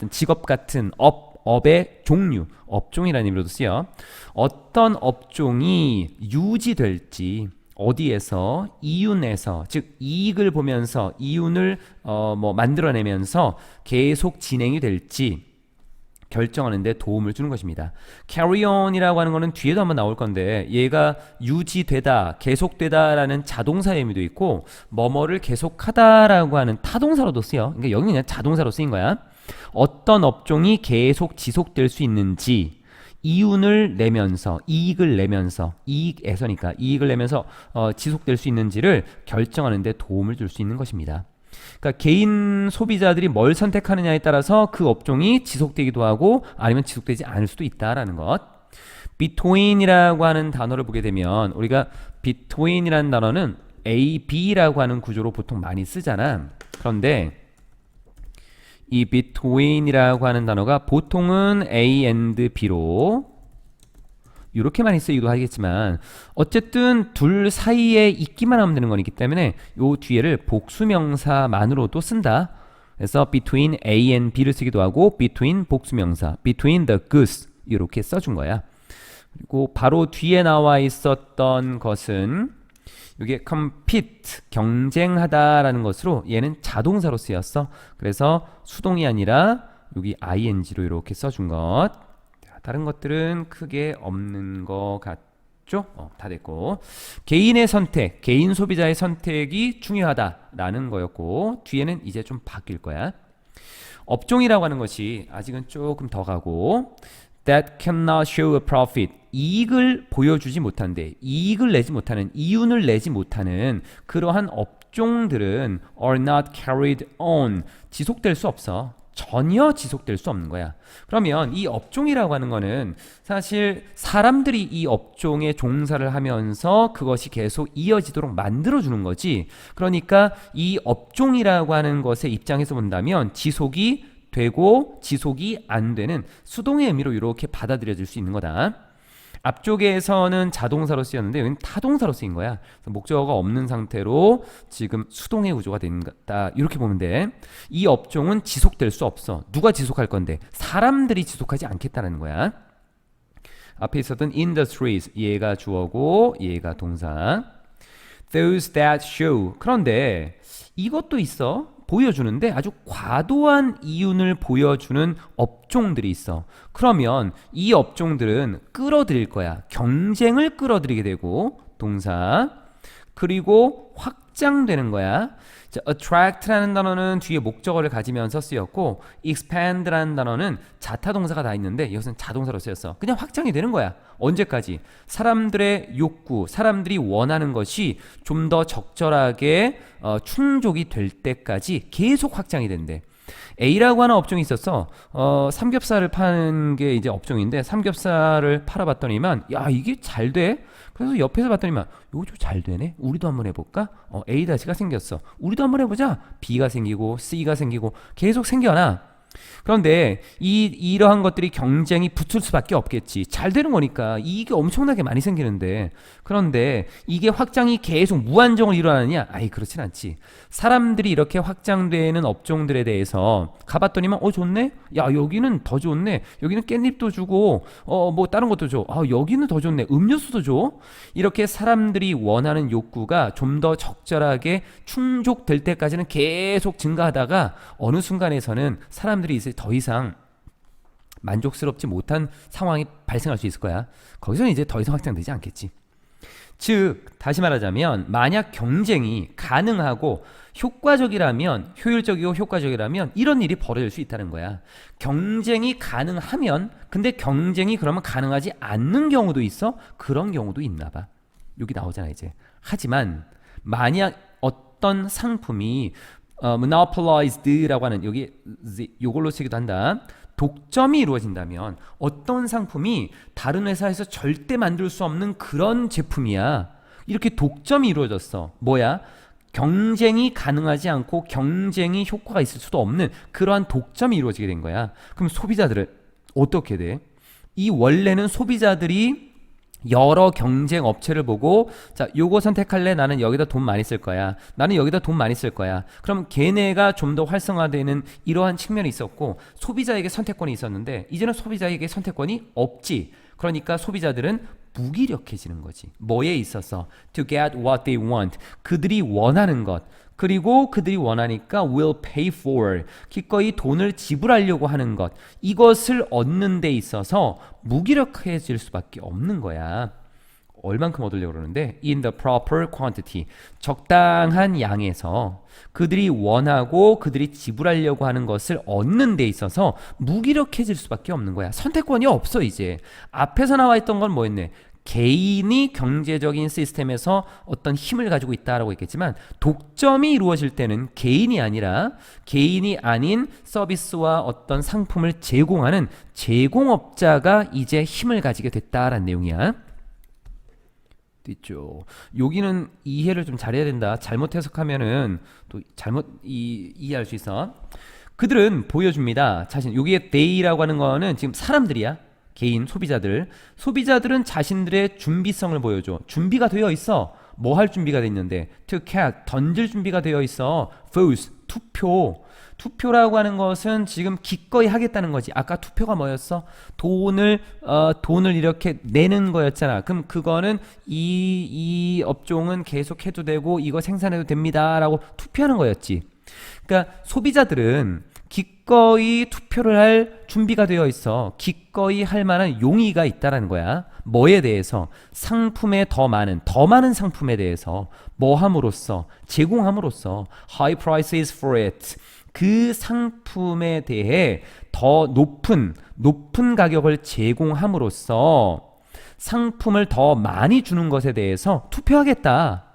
직업 같은 업의 종류, 업종이라는 의미로도 쓰여. 어떤 업종이 유지될지, 어디에서, 이윤에서, 즉 이익을 보면서 이윤을 만들어내면서 계속 진행이 될지 결정하는데 도움을 주는 것입니다. carry on이라고 하는 거는 뒤에도 한번 나올 건데, 얘가 유지되다, 계속되다라는 자동사의 의미도 있고 뭐뭐를 계속하다라고 하는 타동사로도 쓰여. 그러니까 여기는 그냥 자동사로 쓰인 거야. 어떤 업종이 계속 지속될 수 있는지, 이윤을 내면서, 이익을 내면서, 이익에서니까 이익을 내면서 지속될 수 있는지를 결정하는데 도움을 줄 수 있는 것입니다. 그러니까 개인 소비자들이 뭘 선택하느냐에 따라서 그 업종이 지속되기도 하고 아니면 지속되지 않을 수도 있다라는 것. between이라고 하는 단어를 보게 되면, 우리가 between이라는 단어는 A, B라고 하는 구조로 보통 많이 쓰잖아. 그런데 이 between이라고 하는 단어가 보통은 A and B로 이렇게 많이 쓰이기도 하겠지만, 어쨌든 둘 사이에 있기만 하면 되는 거기 때문에 요 뒤에를 복수명사만으로도 쓴다. 그래서 between A and B를 쓰기도 하고 between 복수명사, between the goods 이렇게 써준 거야. 그리고 바로 뒤에 나와 있었던 것은 이게 compete, 경쟁하다라는 것으로 얘는 자동사로 쓰였어. 그래서 수동이 아니라 여기 ing로 이렇게 써준 것. 다른 것들은 크게 없는 것 같죠? 다 됐고, 개인의 선택, 개인 소비자의 선택이 중요하다라는 거였고, 뒤에는 이제 좀 바뀔 거야. 업종이라고 하는 것이 아직은 조금 더 가고, that cannot show a profit, 이익을 보여주지 못하는데, 이익을 내지 못하는, 이윤을 내지 못하는 그러한 업종들은 are not carried on, 지속될 수 없어. 전혀 지속될 수 없는 거야. 그러면 이 업종이라고 하는 거는 사실 사람들이 이 업종에 종사를 하면서 그것이 계속 이어지도록 만들어주는 거지. 그러니까 이 업종이라고 하는 것의 입장에서 본다면 지속이 되고 지속이 안 되는 수동의 의미로 이렇게 받아들여질 수 있는 거다. 앞쪽에서는 자동사로 쓰였는데 여기는 타동사로 쓰인 거야. 그래서 목적어가 없는 상태로 지금 수동의 구조가 된 거다. 이렇게 보면 돼. 이 업종은 지속될 수 없어. 누가 지속할 건데? 사람들이 지속하지 않겠다는 거야. 앞에 있었던 industries, 얘가 주어고 얘가 동사. Those that show. 그런데 이것도 있어. 보여주는데 아주 과도한 이윤을 보여주는 업종들이 있어. 그러면 이 업종들은 끌어들일 거야. 경쟁을 끌어들이게 되고, 동사. 그리고 확장되는 거야. 자, attract라는 단어는 뒤에 목적어를 가지면서 쓰였고 expand라는 단어는 자타 동사가 다 있는데 이것은 자동사로 쓰였어. 그냥 확장이 되는 거야. 언제까지? 사람들의 욕구, 사람들이 원하는 것이 좀 더 적절하게 충족이 될 때까지 계속 확장이 된대. A라고 하는 업종이 있었어. 삼겹살을 파는 게 이제 업종인데 삼겹살을 팔아봤더니만 야 이게 잘 돼? 그래서 옆에서 봤더니만 이거 좀 잘 되네. 우리도 한번 해볼까? A-가 생겼어. 우리도 한번 해보자. B가 생기고 C가 생기고 계속 생겨나. 그런데 이러한 것들이 경쟁이 붙을 수밖에 없겠지. 잘 되는 거니까 이익이 엄청나게 많이 생기는데, 그런데 이게 확장이 계속 무한정으로 일어나느냐? 아이 그렇진 않지. 사람들이 이렇게 확장되는 업종들에 대해서 가봤더니만 좋네? 야 여기는 더 좋네. 여기는 깻잎도 주고 뭐 다른 것도 줘. 여기는 더 좋네. 음료수도 줘. 이렇게 사람들이 원하는 욕구가 좀 더 적절하게 충족될 때까지는 계속 증가하다가 어느 순간에서는 사람들이 이제 더 이상 만족스럽지 못한 상황이 발생할 수 있을 거야. 거기서는 이제 더 이상 확장되지 않겠지. 즉 다시 말하자면 만약 경쟁이 가능하고 효과적이라면, 효율적이고 효과적이라면 이런 일이 벌어질 수 있다는 거야. 경쟁이 가능하면, 근데 경쟁이 그러면 가능하지 않는 경우도 있어? 그런 경우도 있나 봐. 여기 나오잖아 이제. 하지만 만약 어떤 상품이 monopolized라고 하는, 여기 요걸로 쓰기도 한다. 독점이 이루어진다면 어떤 상품이 다른 회사에서 절대 만들 수 없는 그런 제품이야. 이렇게 독점이 이루어졌어. 뭐야? 경쟁이 가능하지 않고 경쟁이 효과가 있을 수도 없는 그러한 독점이 이루어지게 된 거야. 그럼 소비자들은 어떻게 돼? 이 원래는 소비자들이 여러 경쟁 업체를 보고, 자 요거 선택할래? 나는 여기다 돈 많이 쓸 거야. 나는 여기다 돈 많이 쓸 거야. 그럼 걔네가 좀 더 활성화되는 이러한 측면이 있었고, 소비자에게 선택권이 있었는데 이제는 소비자에게 선택권이 없지. 그러니까 소비자들은 무기력해지는 거지. 뭐에 있어서? To get what they want. 그들이 원하는 것. 그리고 그들이 원하니까 will pay for, 기꺼이 돈을 지불하려고 하는 것, 이것을 얻는 데 있어서 무기력해질 수밖에 없는 거야. 얼만큼 얻으려고 그러는데 in the proper quantity, 적당한 양에서 그들이 원하고 그들이 지불하려고 하는 것을 얻는 데 있어서 무기력해질 수밖에 없는 거야. 선택권이 없어. 이제 앞에서 나와 있던 건 뭐였네? 개인이 경제적인 시스템에서 어떤 힘을 가지고 있다라고 했겠지만, 독점이 이루어질 때는 개인이 아닌 서비스와 어떤 상품을 제공하는 제공업자가 이제 힘을 가지게 됐다라는 내용이야. 있죠. 여기는 이해를 좀 잘해야 된다. 잘못 해석하면은 또 잘못 이해할 수 있어. 그들은 보여줍니다. 자신, 여기에 they라고 하는 거는 지금 사람들이야. 개인, 소비자들은 자신들의 준비성을 보여줘. 준비가 되어 있어. 뭐 할 준비가 돼 있는데? To cast, 던질 준비가 되어 있어. vote, 투표라고 하는 것은 지금 기꺼이 하겠다는 거지. 아까 투표가 뭐였어? 돈을 이렇게 내는 거였잖아. 그럼 그거는 이 업종은 계속 해도 되고 이거 생산해도 됩니다라고 투표하는 거였지. 그러니까 소비자들은 기꺼이 투표를 할 준비가 되어 있어. 기꺼이 할 만한 용의가 있다라는 거야. 뭐에 대해서? 상품에 더 많은 상품에 대해서 뭐 함으로써? 제공함으로써. High prices for it. 그 상품에 대해 더 높은 가격을 제공함으로써 상품을 더 많이 주는 것에 대해서 투표하겠다.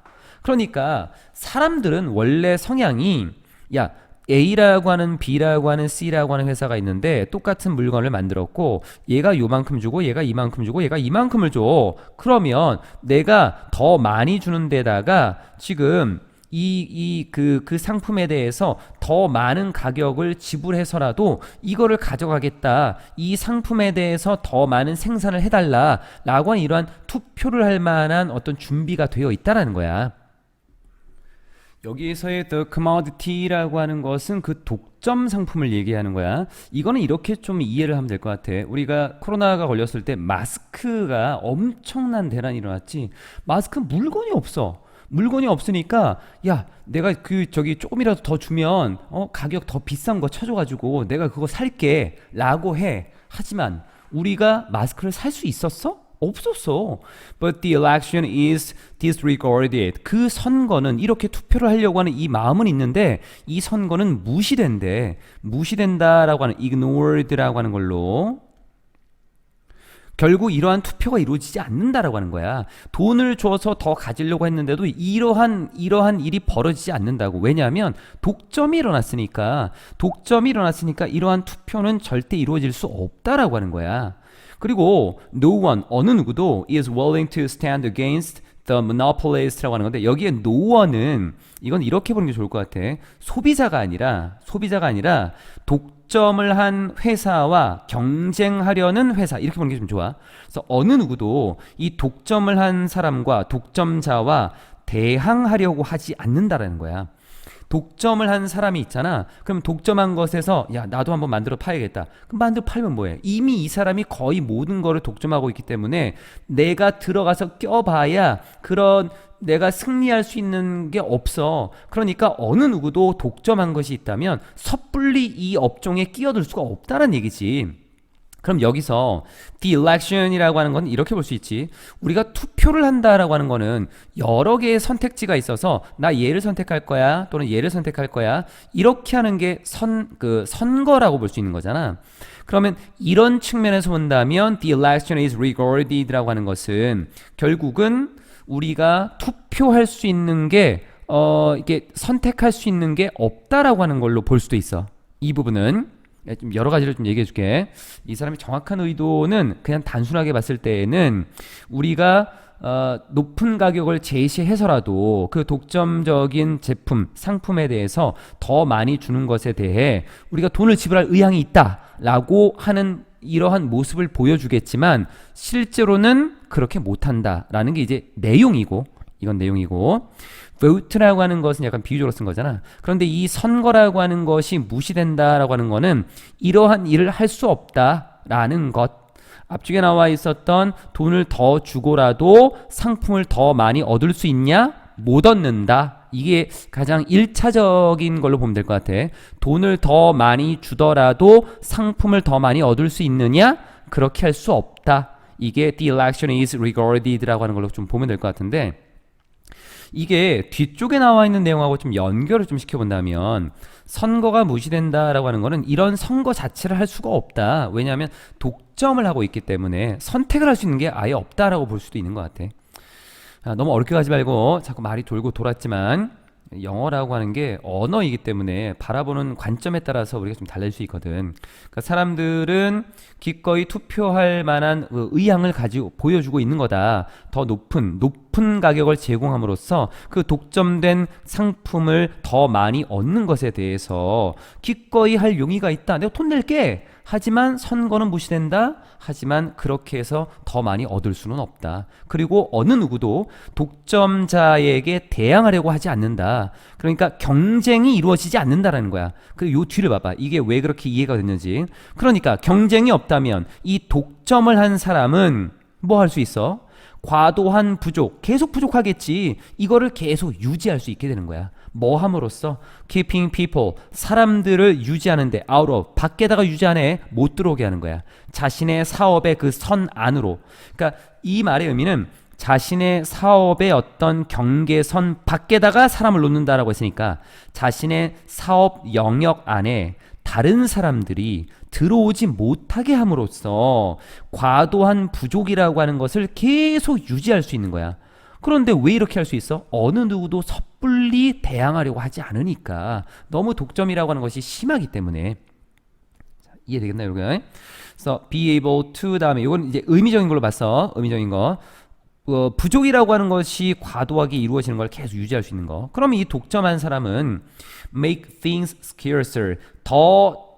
그러니까 사람들은 원래 성향이, 야 A라고 하는 B라고 하는 C라고 하는 회사가 있는데 똑같은 물건을 만들었고 얘가 요만큼 주고 얘가 이만큼 주고 얘가 이만큼을 줘. 그러면 내가 더 많이 주는 데다가 지금 그 상품에 대해서 더 많은 가격을 지불해서라도 이거를 가져가겠다. 이 상품에 대해서 더 많은 생산을 해달라. 라고 하는 이러한 투표를 할 만한 어떤 준비가 되어 있다는 거야. 여기에서의 the commodity라고 하는 것은 그 독점 상품을 얘기하는 거야. 이거는 이렇게 좀 이해를 하면 될 것 같아. 우리가 코로나가 걸렸을 때 마스크가 엄청난 대란이 일어났지. 마스크 물건이 없으니까 야 내가 조금이라도 더 주면 가격 더 비싼 거 쳐줘가지고 내가 그거 살게 라고 해. 하지만 우리가 마스크를 살 수 있었어? 없었어. But the election is disregarded. 그 선거는 이렇게 투표를 하려고 하는 이 마음은 있는데 이 선거는 무시된대. 무시된다라고 하는 ignored라고 하는 걸로 결국 이러한 투표가 이루어지지 않는다라고 하는 거야. 돈을 줘서 더 가지려고 했는데도 이러한 일이 벌어지지 않는다고. 왜냐하면 독점이 일어났으니까 이러한 투표는 절대 이루어질 수 없다라고 하는 거야. 그리고 no one, 어느 누구도 is willing to stand against the monopolist라고 하는 건데 여기에 no one은 이건 이렇게 보는 게 좋을 것 같아. 소비자가 아니라 독점을 한 회사와 경쟁하려는 회사 이렇게 보는 게 좀 좋아. 그래서 어느 누구도 이 독점을 한 사람과 독점자와 대항하려고 하지 않는다라는 거야. 독점을 한 사람이 있잖아. 그럼 독점한 것에서 야 나도 한번 만들어 파야겠다. 그럼 만들어 팔면 뭐해? 이미 이 사람이 거의 모든 거를 독점하고 있기 때문에 내가 들어가서 껴봐야 그런 내가 승리할 수 있는 게 없어. 그러니까 어느 누구도 독점한 것이 있다면 섣불리 이 업종에 끼어들 수가 없다는 얘기지. 그럼 여기서 the election이라고 하는 건 이렇게 볼 수 있지. 우리가 투표를 한다라고 하는 거는 여러 개의 선택지가 있어서 나 얘를 선택할 거야 또는 얘를 선택할 거야 이렇게 하는 게 선거라고 볼 수 있는 거잖아. 그러면 이런 측면에서 본다면 the election is regarded라고 하는 것은 결국은 우리가 투표할 수 있는 게 이게 선택할 수 있는 게 없다라고 하는 걸로 볼 수도 있어. 이 부분은 좀 여러 가지를 좀 얘기해 줄게. 이 사람의 정확한 의도는 그냥 단순하게 봤을 때에는 우리가 높은 가격을 제시해서라도 그 독점적인 제품, 상품에 대해서 더 많이 주는 것에 대해 우리가 돈을 지불할 의향이 있다라고 하는 이러한 모습을 보여주겠지만 실제로는 그렇게 못한다라는 게 이제 내용이고 이건 내용이고 vote라고 하는 것은 약간 비유적으로 쓴 거잖아. 그런데 이 선거라고 하는 것이 무시된다라고 하는 거는 이러한 일을 할 수 없다라는 것. 앞쪽에 나와 있었던 돈을 더 주고라도 상품을 더 많이 얻을 수 있냐? 못 얻는다. 이게 가장 1차적인 걸로 보면 될 것 같아. 돈을 더 많이 주더라도 상품을 더 많이 얻을 수 있느냐? 그렇게 할 수 없다. 이게 the election is regarded라고 하는 걸로 좀 보면 될 것 같은데 이게 뒤쪽에 나와 있는 내용하고 좀 연결을 좀 시켜본다면 선거가 무시된다라고 하는 거는 이런 선거 자체를 할 수가 없다. 왜냐하면 독점을 하고 있기 때문에 선택을 할 수 있는 게 아예 없다라고 볼 수도 있는 것 같아. 너무 어렵게 가지 말고 자꾸 말이 돌고 돌았지만 영어라고 하는 게 언어이기 때문에 바라보는 관점에 따라서 우리가 좀 달라질 수 있거든. 그러니까 사람들은 기꺼이 투표할 만한 의향을 가지고 보여주고 있는 거다. 더 높은 가격을 제공함으로써 그 독점된 상품을 더 많이 얻는 것에 대해서 기꺼이 할 용의가 있다. 내가 돈 낼게. 하지만 선거는 무시된다. 하지만 그렇게 해서 더 많이 얻을 수는 없다. 그리고 어느 누구도 독점자에게 대항하려고 하지 않는다. 그러니까 경쟁이 이루어지지 않는다라는 거야. 그리고 요 뒤를 봐봐. 이게 왜 그렇게 이해가 됐는지. 그러니까 경쟁이 없다면 이 독점을 한 사람은 뭐 할 수 있어? 과도한 부족, 계속 부족하겠지. 이거를 계속 유지할 수 있게 되는 거야. 뭐 함으로써 keeping people, 사람들을 유지하는데 out of, 밖에다가 유지하네, 못 들어오게 하는 거야. 자신의 사업의 그 선 안으로. 그러니까 이 말의 의미는 자신의 사업의 어떤 경계선 밖에다가 사람을 놓는다라고 했으니까 자신의 사업 영역 안에 다른 사람들이 들어오지 못하게 함으로써 과도한 부족이라고 하는 것을 계속 유지할 수 있는 거야. 그런데 왜 이렇게 할 수 있어? 어느 누구도 섣불리 대항하려고 하지 않으니까. 너무 독점이라고 하는 것이 심하기 때문에. 자, 이해되겠나요, 여러분? 그래서 be able to 다음에 이건 이제 의미적인 걸로 봤어. 의미적인 거. 부족이라고 하는 것이 과도하게 이루어지는 걸 계속 유지할 수 있는 거. 그러면 이 독점한 사람은 make things scarcer, 더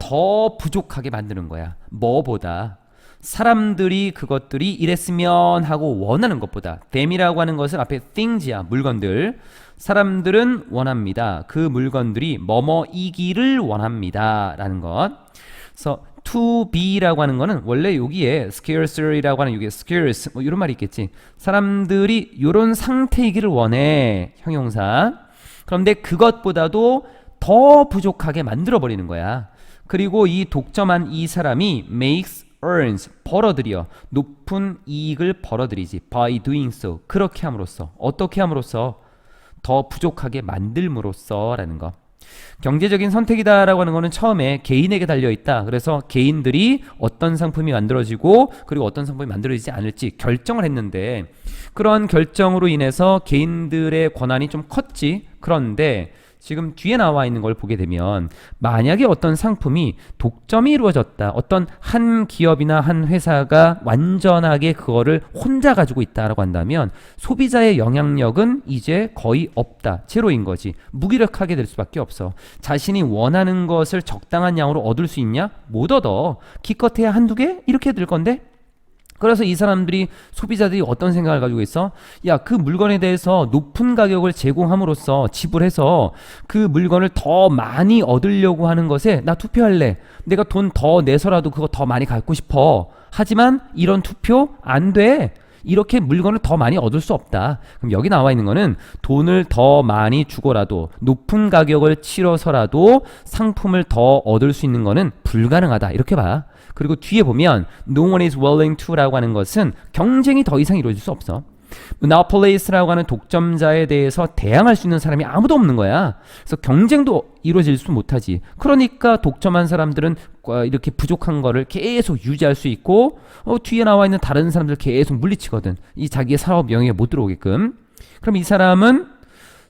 부족하게 만드는 거야. 뭐보다 사람들이 그것들이 이랬으면 하고 원하는 것보다. them이라고 하는 것은 앞에 things야, 물건들. 사람들은 원합니다. 그 물건들이 뭐뭐이기를 원합니다 라는 것. 그래서 to be라고 하는 거는 원래 여기에 scarcer이라고 하는 여기에 scarce 뭐 이런 말이 있겠지. 사람들이 이런 상태이기를 원해. 형용사. 그런데 그것보다도 더 부족하게 만들어 버리는 거야. 그리고 이 독점한 이 사람이 makes earns 벌어들여 높은 이익을 벌어들이지 by doing so 그렇게 함으로써 어떻게 함으로써 더 부족하게 만들므로써라는 거. 경제적인 선택이다라고 하는 거는 처음에 개인에게 달려있다. 그래서 개인들이 어떤 상품이 만들어지고 그리고 어떤 상품이 만들어지지 않을지 결정을 했는데 그런 결정으로 인해서 개인들의 권한이 좀 컸지. 그런데 지금 뒤에 나와 있는 걸 보게 되면 만약에 어떤 상품이 독점이 이루어졌다. 어떤 한 기업이나 한 회사가 완전하게 그거를 혼자 가지고 있다라고 한다면 소비자의 영향력은 이제 거의 없다. 제로인 거지. 무기력하게 될 수밖에 없어. 자신이 원하는 것을 적당한 양으로 얻을 수 있냐? 못 얻어. 기껏해야 한두 개? 이렇게 될 건데 그래서 이 사람들이 소비자들이 어떤 생각을 가지고 있어? 야, 그 물건에 대해서 높은 가격을 제공함으로써 지불해서 그 물건을 더 많이 얻으려고 하는 것에 나 투표할래. 내가 돈 더 내서라도 그거 더 많이 갖고 싶어. 하지만 이런 투표 안 돼. 이렇게 물건을 더 많이 얻을 수 없다. 그럼 여기 나와 있는 거는 돈을 더 많이 주고라도 높은 가격을 치러서라도 상품을 더 얻을 수 있는 거는 불가능하다. 이렇게 봐. 그리고 뒤에 보면 no one is willing to라고 하는 것은 경쟁이 더 이상 이루어질 수 없어. monopolist라고 하는 독점자에 대해서 대항할 수 있는 사람이 아무도 없는 거야. 그래서 경쟁도 이루어질 수 못하지. 그러니까 독점한 사람들은 이렇게 부족한 거를 계속 유지할 수 있고 뒤에 나와 있는 다른 사람들 계속 물리치거든. 이 자기의 사업 영역에 못 들어오게끔. 그럼 이 사람은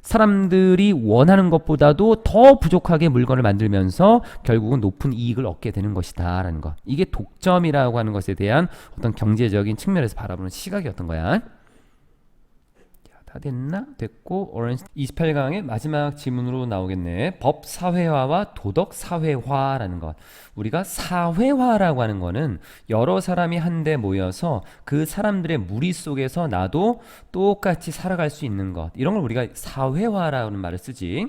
사람들이 원하는 것보다도 더 부족하게 물건을 만들면서 결국은 높은 이익을 얻게 되는 것이다 라는 거. 이게 독점이라고 하는 것에 대한 어떤 경제적인 측면에서 바라보는 시각이었던 거야. 다 됐나? 됐고 오렌지 28강의 마지막 지문으로 나오겠네. 법 사회화와 도덕 사회화라는 것. 우리가 사회화라고 하는 거는 여러 사람이 한데 모여서 그 사람들의 무리 속에서 나도 똑같이 살아갈 수 있는 것. 이런 걸 우리가 사회화라는 말을 쓰지.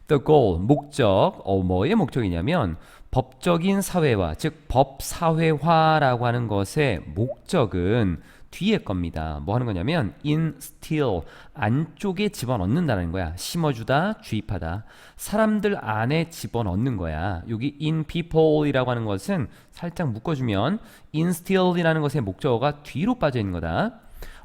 The goal, 목적. 뭐의 목적이냐면 법적인 사회화, 즉 법사회화라고 하는 것의 목적은 뒤에 겁니다. 뭐 하는 거냐면 instill, 안쪽에 집어넣는다는 거야. 심어주다, 주입하다. 사람들 안에 집어넣는 거야. 여기 in people이라고 하는 것은 살짝 묶어주면 instill이라는 것의 목적어가 뒤로 빠져 있는 거다.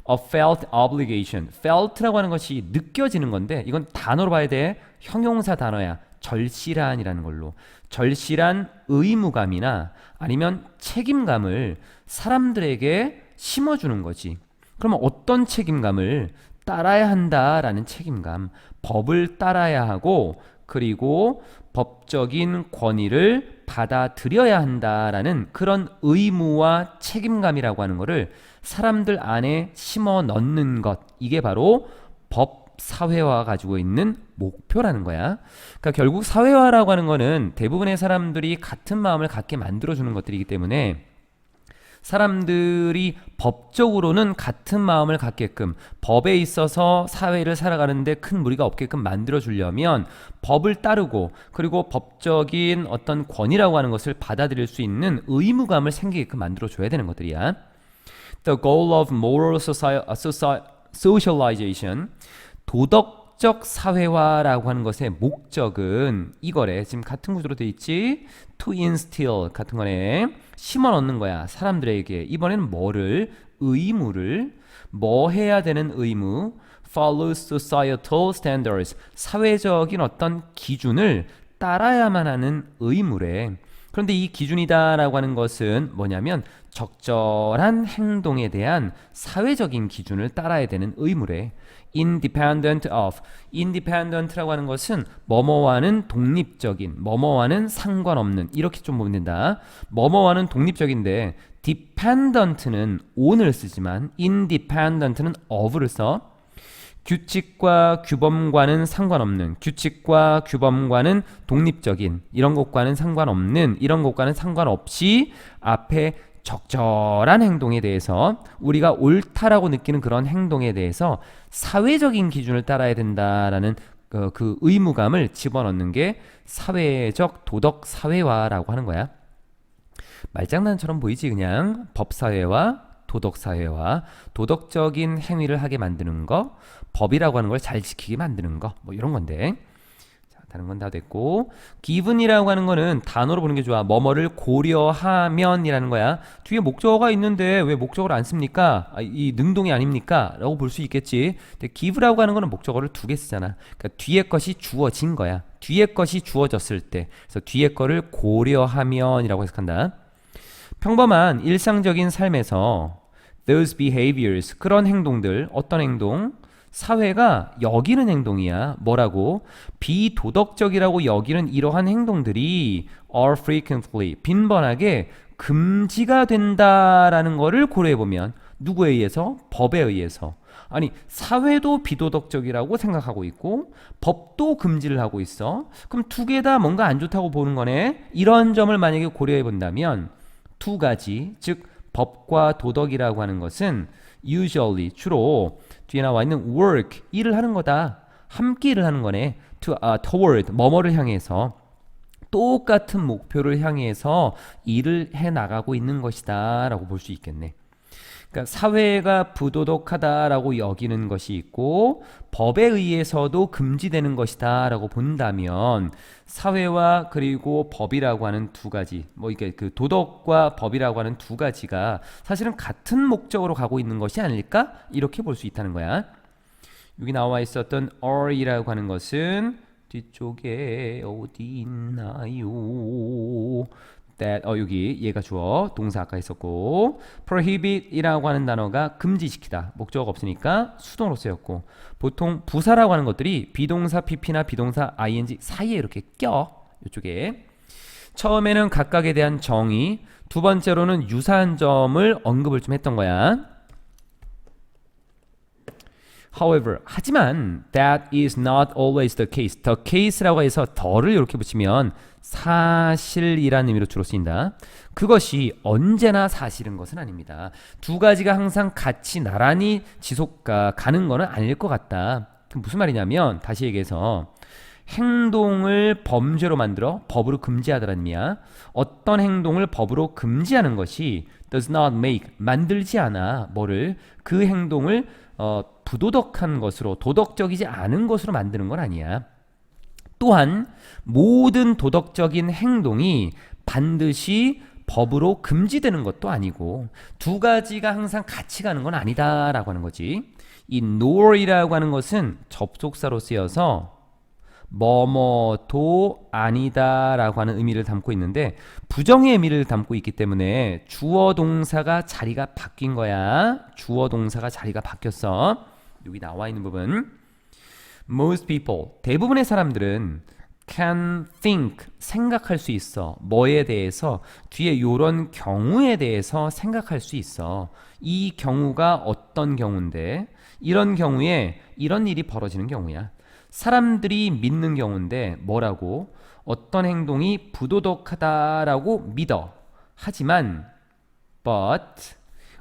A felt obligation. felt라고 하는 것이 느껴지는 건데 이건 단어로 봐야 돼. 형용사 단어야. 절실한이라는 걸로. 절실한 의무감이나 아니면 책임감을 사람들에게 심어주는 거지. 그러면 어떤 책임감을 따라야 한다라는 책임감, 법을 따라야 하고 그리고 법적인 권위를 받아들여야 한다라는 그런 의무와 책임감이라고 하는 거를 사람들 안에 심어 넣는 것, 이게 바로 법 사회화가 가지고 있는 목표라는 거야. 그러니까 결국 사회화라고 하는 거는 대부분의 사람들이 같은 마음을 갖게 만들어주는 것들이기 때문에 사람들이 법적으로는 같은 마음을 갖게끔 법에 있어서 사회를 살아가는데 큰 무리가 없게끔 만들어주려면 법을 따르고 그리고 법적인 어떤 권위라고 하는 것을 받아들일 수 있는 의무감을 생기게끔 만들어줘야 되는 것들이야. The goal of moral socialization, 도덕적 사회화라고 하는 것의 목적은 이거래. 지금 같은 구조로 돼 있지. To instill 같은 거네. 심어 넣는 거야. 사람들에게. 이번에는 뭐를? 의무를. 뭐 해야 되는 의무? Follow societal standards. 사회적인 어떤 기준을 따라야만 하는 의무래. 그런데 이 기준이다라고 하는 것은 뭐냐면 적절한 행동에 대한 사회적인 기준을 따라야 되는 의무래. Independent of. Independent라고 하는 것은 뭐뭐와는 독립적인, 뭐뭐와는 상관없는, 이렇게 좀 보면 된다. 뭐뭐와는 독립적인데 dependent는 on을 쓰지만 independent는 of를 써. 규칙과 규범과는 상관없는, 규칙과 규범과는 독립적인, 이런 것과는 상관없는, 이런 것과는 상관없이 앞에 적절한 행동에 대해서 우리가 옳다라고 느끼는 그런 행동에 대해서 사회적인 기준을 따라야 된다라는 그 의무감을 집어넣는 게 사회적 도덕 사회화라고 하는 거야. 말장난처럼 보이지 그냥. 법사회와 도덕사회와 도덕적인 행위를 하게 만드는 거, 법이라고 하는 걸 잘 지키게 만드는 거, 뭐 이런 건데. 자, 다른 건 다 됐고, given이라고 하는 거는 단어로 보는 게 좋아. 뭐뭐를 고려하면이라는 거야. 뒤에 목적어가 있는데 왜 목적어를 안 씁니까? 이 능동이 아닙니까? 라고 볼 수 있겠지. 근데 give라고 하는 거는 목적어를 두 개 쓰잖아. 그러니까 뒤에 것이 주어진 거야. 뒤에 것이 주어졌을 때. 그래서 뒤에 거를 고려하면이라고 해석한다. 평범한 일상적인 삶에서 those behaviors, 그런 행동들, 어떤 행동? 사회가 여기는 행동이야. 뭐라고? 비도덕적이라고 여기는 이러한 행동들이 are frequently, 빈번하게 금지가 된다라는 거를 고려해보면 누구에 의해서? 법에 의해서. 아니, 사회도 비도덕적이라고 생각하고 있고 법도 금지를 하고 있어. 그럼 두 개 다 뭔가 안 좋다고 보는 거네. 이런 점을 만약에 고려해본다면 두 가지, 즉 법과 도덕이라고 하는 것은 usually, 주로 뒤에 나와 있는 work, 일을 하는 거다. 함께 일을 하는 거네. toward, 뭐뭐를 향해서 똑같은 목표를 향해서 일을 해 나가고 있는 것이다 라고 볼 수 있겠네. 그러니까 사회가 부도덕하다라고 여기는 것이 있고 법에 의해서도 금지되는 것이다 라고 본다면 사회와 그리고 법이라고 하는 두 가지, 뭐 이게 그 도덕과 법이라고 하는 두 가지가 사실은 같은 목적으로 가고 있는 것이 아닐까? 이렇게 볼 수 있다는 거야. 여기 나와 있었던 are이라고 하는 것은 뒤쪽에 어디 있나요? that, 여기 얘가 주어, 동사 아까 있었고, prohibit이라고 하는 단어가 금지시키다, 목적어가 없으니까 수동으로 쓰였고, 보통 부사라고 하는 것들이 비동사 pp나 비동사 ing 사이에 이렇게 껴. 이쪽에 처음에는 각각에 대한 정의, 두 번째로는 유사한 점을 언급을 좀 했던 거야. However, 하지만 that is not always the case. The case라고 해서 the를 이렇게 붙이면 사실이라는 의미로 주로 쓰인다. 그것이 언제나 사실인 것은 아닙니다. 두 가지가 항상 같이 나란히 가는 것은 아닐 것 같다. 그럼 무슨 말이냐면 다시 얘기해서 행동을 범죄로 만들어 법으로 금지하다라는 의미야. 어떤 행동을 법으로 금지하는 것이 does not make, 만들지 않아. 뭐를? 그 행동을 부도덕한 것으로, 도덕적이지 않은 것으로 만드는 건 아니야. 또한 모든 도덕적인 행동이 반드시 법으로 금지되는 것도 아니고 두 가지가 항상 같이 가는 건 아니다라고 하는 거지. 이 nor이라고 하는 것은 접속사로 쓰여서 뭐뭐도 아니다라고 하는 의미를 담고 있는데 부정의 의미를 담고 있기 때문에 주어 동사가 자리가 바뀐 거야. 주어 동사가 자리가 바뀌었어. 여기 나와 있는 부분. Most people, 대부분의 사람들은 can think, 생각할 수 있어. 뭐에 대해서? 뒤에 요런 경우에 대해서 생각할 수 있어. 이 경우가 어떤 경우인데 이런 경우에 이런 일이 벌어지는 경우야. 사람들이 믿는 경우인데 뭐라고? 어떤 행동이 부도덕하다라고 믿어. 하지만 but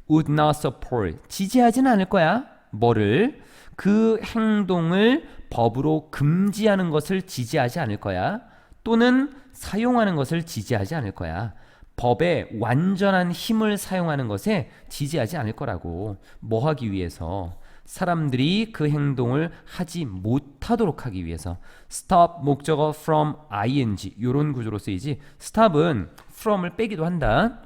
would not support, 지지하지는 않을 거야. 뭐를? 그 행동을 법으로 금지하는 것을 지지하지 않을 거야. 또는 사용하는 것을 지지하지 않을 거야. 법의 완전한 힘을 사용하는 것에 지지하지 않을 거라고. 뭐 하기 위해서? 사람들이 그 행동을 하지 못하도록 하기 위해서. stop 목적어 from ing 이런 구조로 쓰이지. stop은 from을 빼기도 한다.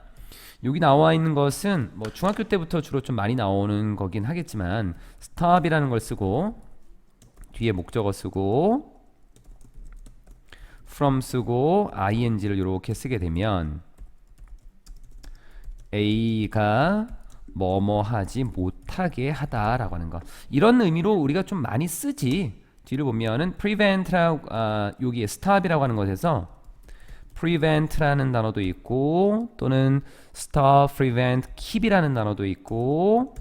여기 나와 있는 것은 뭐 중학교 때부터 주로 좀 많이 나오는 거긴 하겠지만 stop이라는 걸 쓰고 뒤에 목적어 쓰고 from 쓰고 ing를 이렇게 쓰게 되면 A가 뭐뭐 하지 못하게 하다라고 하는 거. 이런 의미로 우리가 좀 많이 쓰지. 뒤를 보면은 prevent라고 여기에 stop이라고 하는 것에서 prevent라는 단어도 있고 또는 stop, prevent, keep이라는 단어도 있고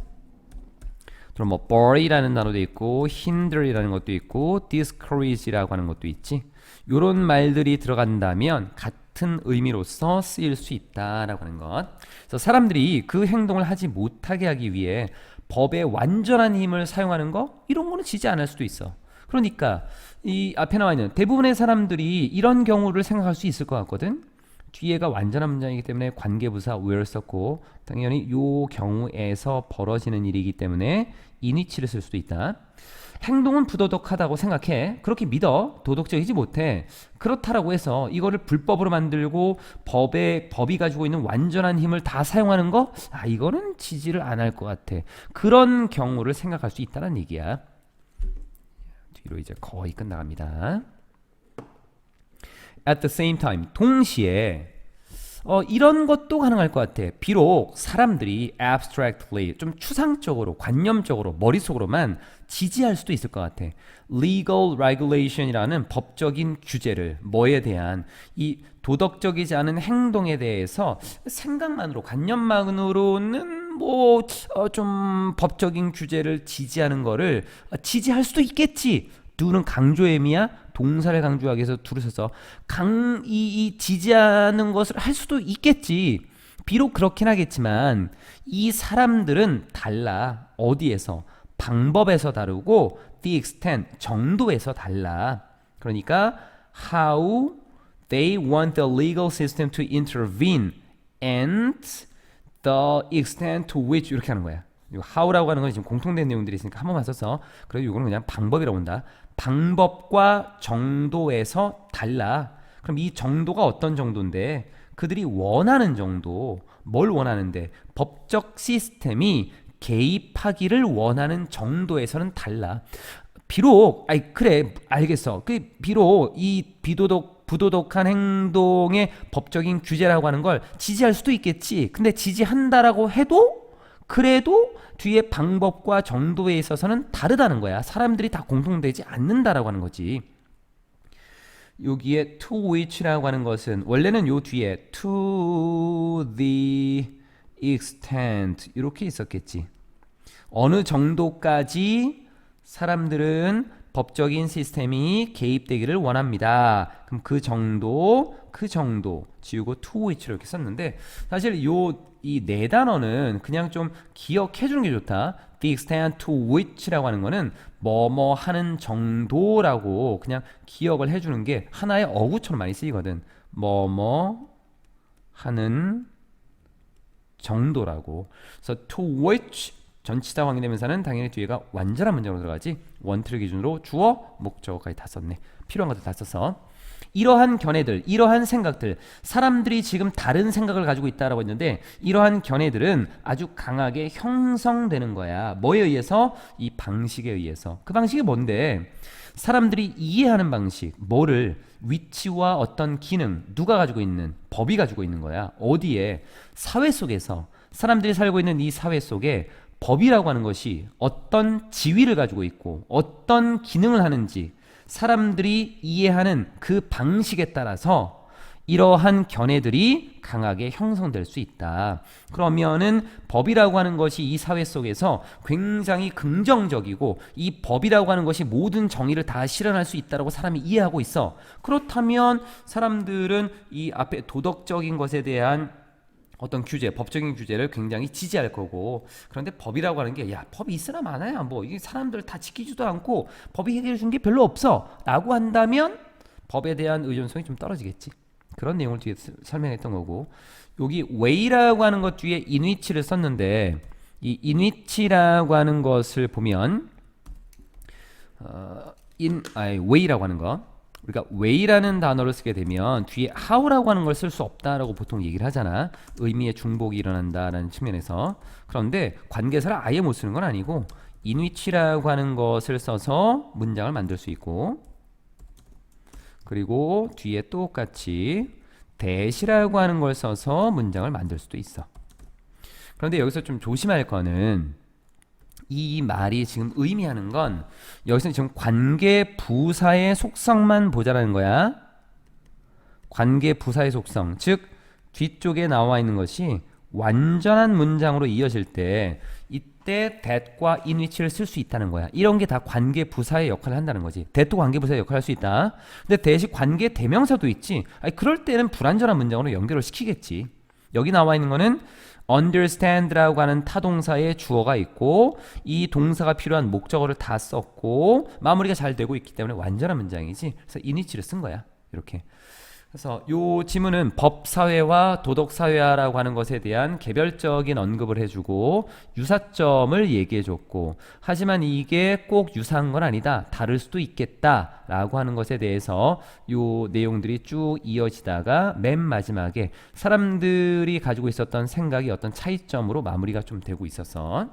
또는 뭐 bury라는 단어도 있고 hinder이라는 것도 있고 discourage라고 하는 것도 있지. 요런 말들이 들어간다면 같은 의미로서 쓰일 수 있다라고 하는 것. 그래서 사람들이 그 행동을 하지 못하게 하기 위해 법의 완전한 힘을 사용하는 거 이런 거는 지지 않을 수도 있어. 그러니까 이 앞에 나와 있는 대부분의 사람들이 이런 경우를 생각할 수 있을 것 같거든. 뒤에가 완전한 문장이기 때문에 관계부사 where 썼고 당연히 요 경우에서 벌어지는 일이기 때문에 in which를 쓸 수도 있다. 행동은 부도덕하다고 생각해. 그렇게 믿어. 도덕적이지 못해. 그렇다라고 해서 이거를 불법으로 만들고 법이 가지고 있는 완전한 힘을 다 사용하는 거? 이거는 지지를 안 할 것 같아. 그런 경우를 생각할 수 있다는 얘기야. 뒤로 이제 거의 끝나갑니다. At the same time, 동시에 이런 것도 가능할 것 같아. 비록 사람들이 abstractly, 좀 추상적으로, 관념적으로, 머릿속으로만 지지할 수도 있을 것 같아. Legal regulation이라는 법적인 규제를 뭐에 대한 이 도덕적이지 않은 행동에 대해서 생각만으로, 관념만으로는 뭐 좀 법적인 규제를 지지하는 거를 지지할 수도 있겠지. do는 강조의 의미야. 동사를 강조하기 위해서 do를 써서 이 지지하는 것을 할 수도 있겠지. 비록 그렇긴 하겠지만 이 사람들은 달라. 어디에서? 방법에서 다르고 the extent, 정도에서 달라. 그러니까 how they want the legal system to intervene and the extent to which 이렇게 하는 거야. how라고 하는 건 지금 공통된 내용들이 있으니까 한 번만 써서 그래도 이거는 그냥 방법이라고 본다. 방법과 정도에서 달라. 그럼 이 정도가 어떤 정도인데 그들이 원하는 정도, 뭘 원하는데 법적 시스템이 개입하기를 원하는 정도에서는 달라. 비록 그래 알겠어. 비록 이 부도덕한 행동의 법적인 규제라고 하는 걸 지지할 수도 있겠지. 근데 지지한다라고 해도 그래도 뒤에 방법과 정도에 있어서는 다르다는 거야. 사람들이 다 공통되지 않는다라고 하는 거지. 여기에 to which라고 하는 것은 원래는 요 뒤에 to the extent 이렇게 있었겠지. 어느 정도까지 사람들은 법적인 시스템이 개입되기를 원합니다. 그럼 그 정도 지우고 to which를 이렇게 썼는데 사실 이 네 단어는 그냥 좀 기억해 주는 게 좋다. The extent to which라고 하는 거는 뭐뭐 하는 정도라고 그냥 기억을 해 주는 게 하나의 어구처럼 많이 쓰이거든. 뭐뭐 하는 정도라고. 그래서 to which 전치사 관계대명사는 당연히 뒤에가 완전한 문장으로 들어가지. 원틀 기준으로 주어, 목적어까지 다 썼네. 필요한 것도 다 썼어. 이러한 견해들, 이러한 생각들, 사람들이 지금 다른 생각을 가지고 있다라고 했는데 이러한 견해들은 아주 강하게 형성되는 거야. 뭐에 의해서? 이 방식에 의해서. 그 방식이 뭔데? 사람들이 이해하는 방식, 뭐를? 위치와 어떤 기능, 누가 가지고 있는? 법이 가지고 있는 거야. 어디에? 사회 속에서. 사람들이 살고 있는 이 사회 속에 법이라고 하는 것이 어떤 지위를 가지고 있고 어떤 기능을 하는지 사람들이 이해하는 그 방식에 따라서 이러한 견해들이 강하게 형성될 수 있다. 그러면은 법이라고 하는 것이 이 사회 속에서 굉장히 긍정적이고 이 법이라고 하는 것이 모든 정의를 다 실현할 수 있다라고 사람이 이해하고 있어. 그렇다면 사람들은 이 앞에 도덕적인 것에 대한 어떤 규제, 법적인 규제를 굉장히 지지할 거고 그런데 법이라고 하는 게 법이 있으나 마나야 뭐 이게 사람들 다 지키지도 않고 법이 해결해 준 게 별로 없어 라고 한다면 법에 대한 의존성이 좀 떨어지겠지. 그런 내용을 뒤에 설명했던 거고 여기 way라고 하는 것 뒤에 in which를 썼는데 이 in which라고 하는 것을 보면 way라고 하는 거 우리가 way라는 단어를 쓰게 되면 뒤에 how라고 하는 걸 쓸 수 없다라고 보통 얘기를 하잖아. 의미의 중복이 일어난다라는 측면에서. 그런데 관계사를 아예 못 쓰는 건 아니고 in which라고 하는 것을 써서 문장을 만들 수 있고 그리고 뒤에 똑같이 that이라고 하는 걸 써서 문장을 만들 수도 있어. 그런데 여기서 좀 조심할 거는 이 말이 지금 의미하는 건 여기서 지금 관계 부사의 속성만 보자라는 거야. 관계 부사의 속성, 즉 뒤쪽에 나와 있는 것이 완전한 문장으로 이어질 때 이때 that과 in which를 쓸 수 있다는 거야. 이런 게 다 관계 부사의 역할을 한다는 거지. that도 관계 부사의 역할을 할 수 있다. 근데 that이 관계 대명사도 있지. 그럴 때는 불완전한 문장으로 연결을 시키겠지. 여기 나와 있는 거는 understand라고 하는 타동사의 주어가 있고 이 동사가 필요한 목적어를 다 썼고 마무리가 잘 되고 있기 때문에 완전한 문장이지. 그래서 in which를 쓴 거야. 이렇게. 그래서 요 지문은 법사회와 도덕사회화라고 하는 것에 대한 개별적인 언급을 해주고 유사점을 얘기해줬고, 하지만 이게 꼭 유사한 건 아니다, 다를 수도 있겠다라고 하는 것에 대해서 요 내용들이 쭉 이어지다가 맨 마지막에 사람들이 가지고 있었던 생각이 어떤 차이점으로 마무리가 좀 되고 있었어.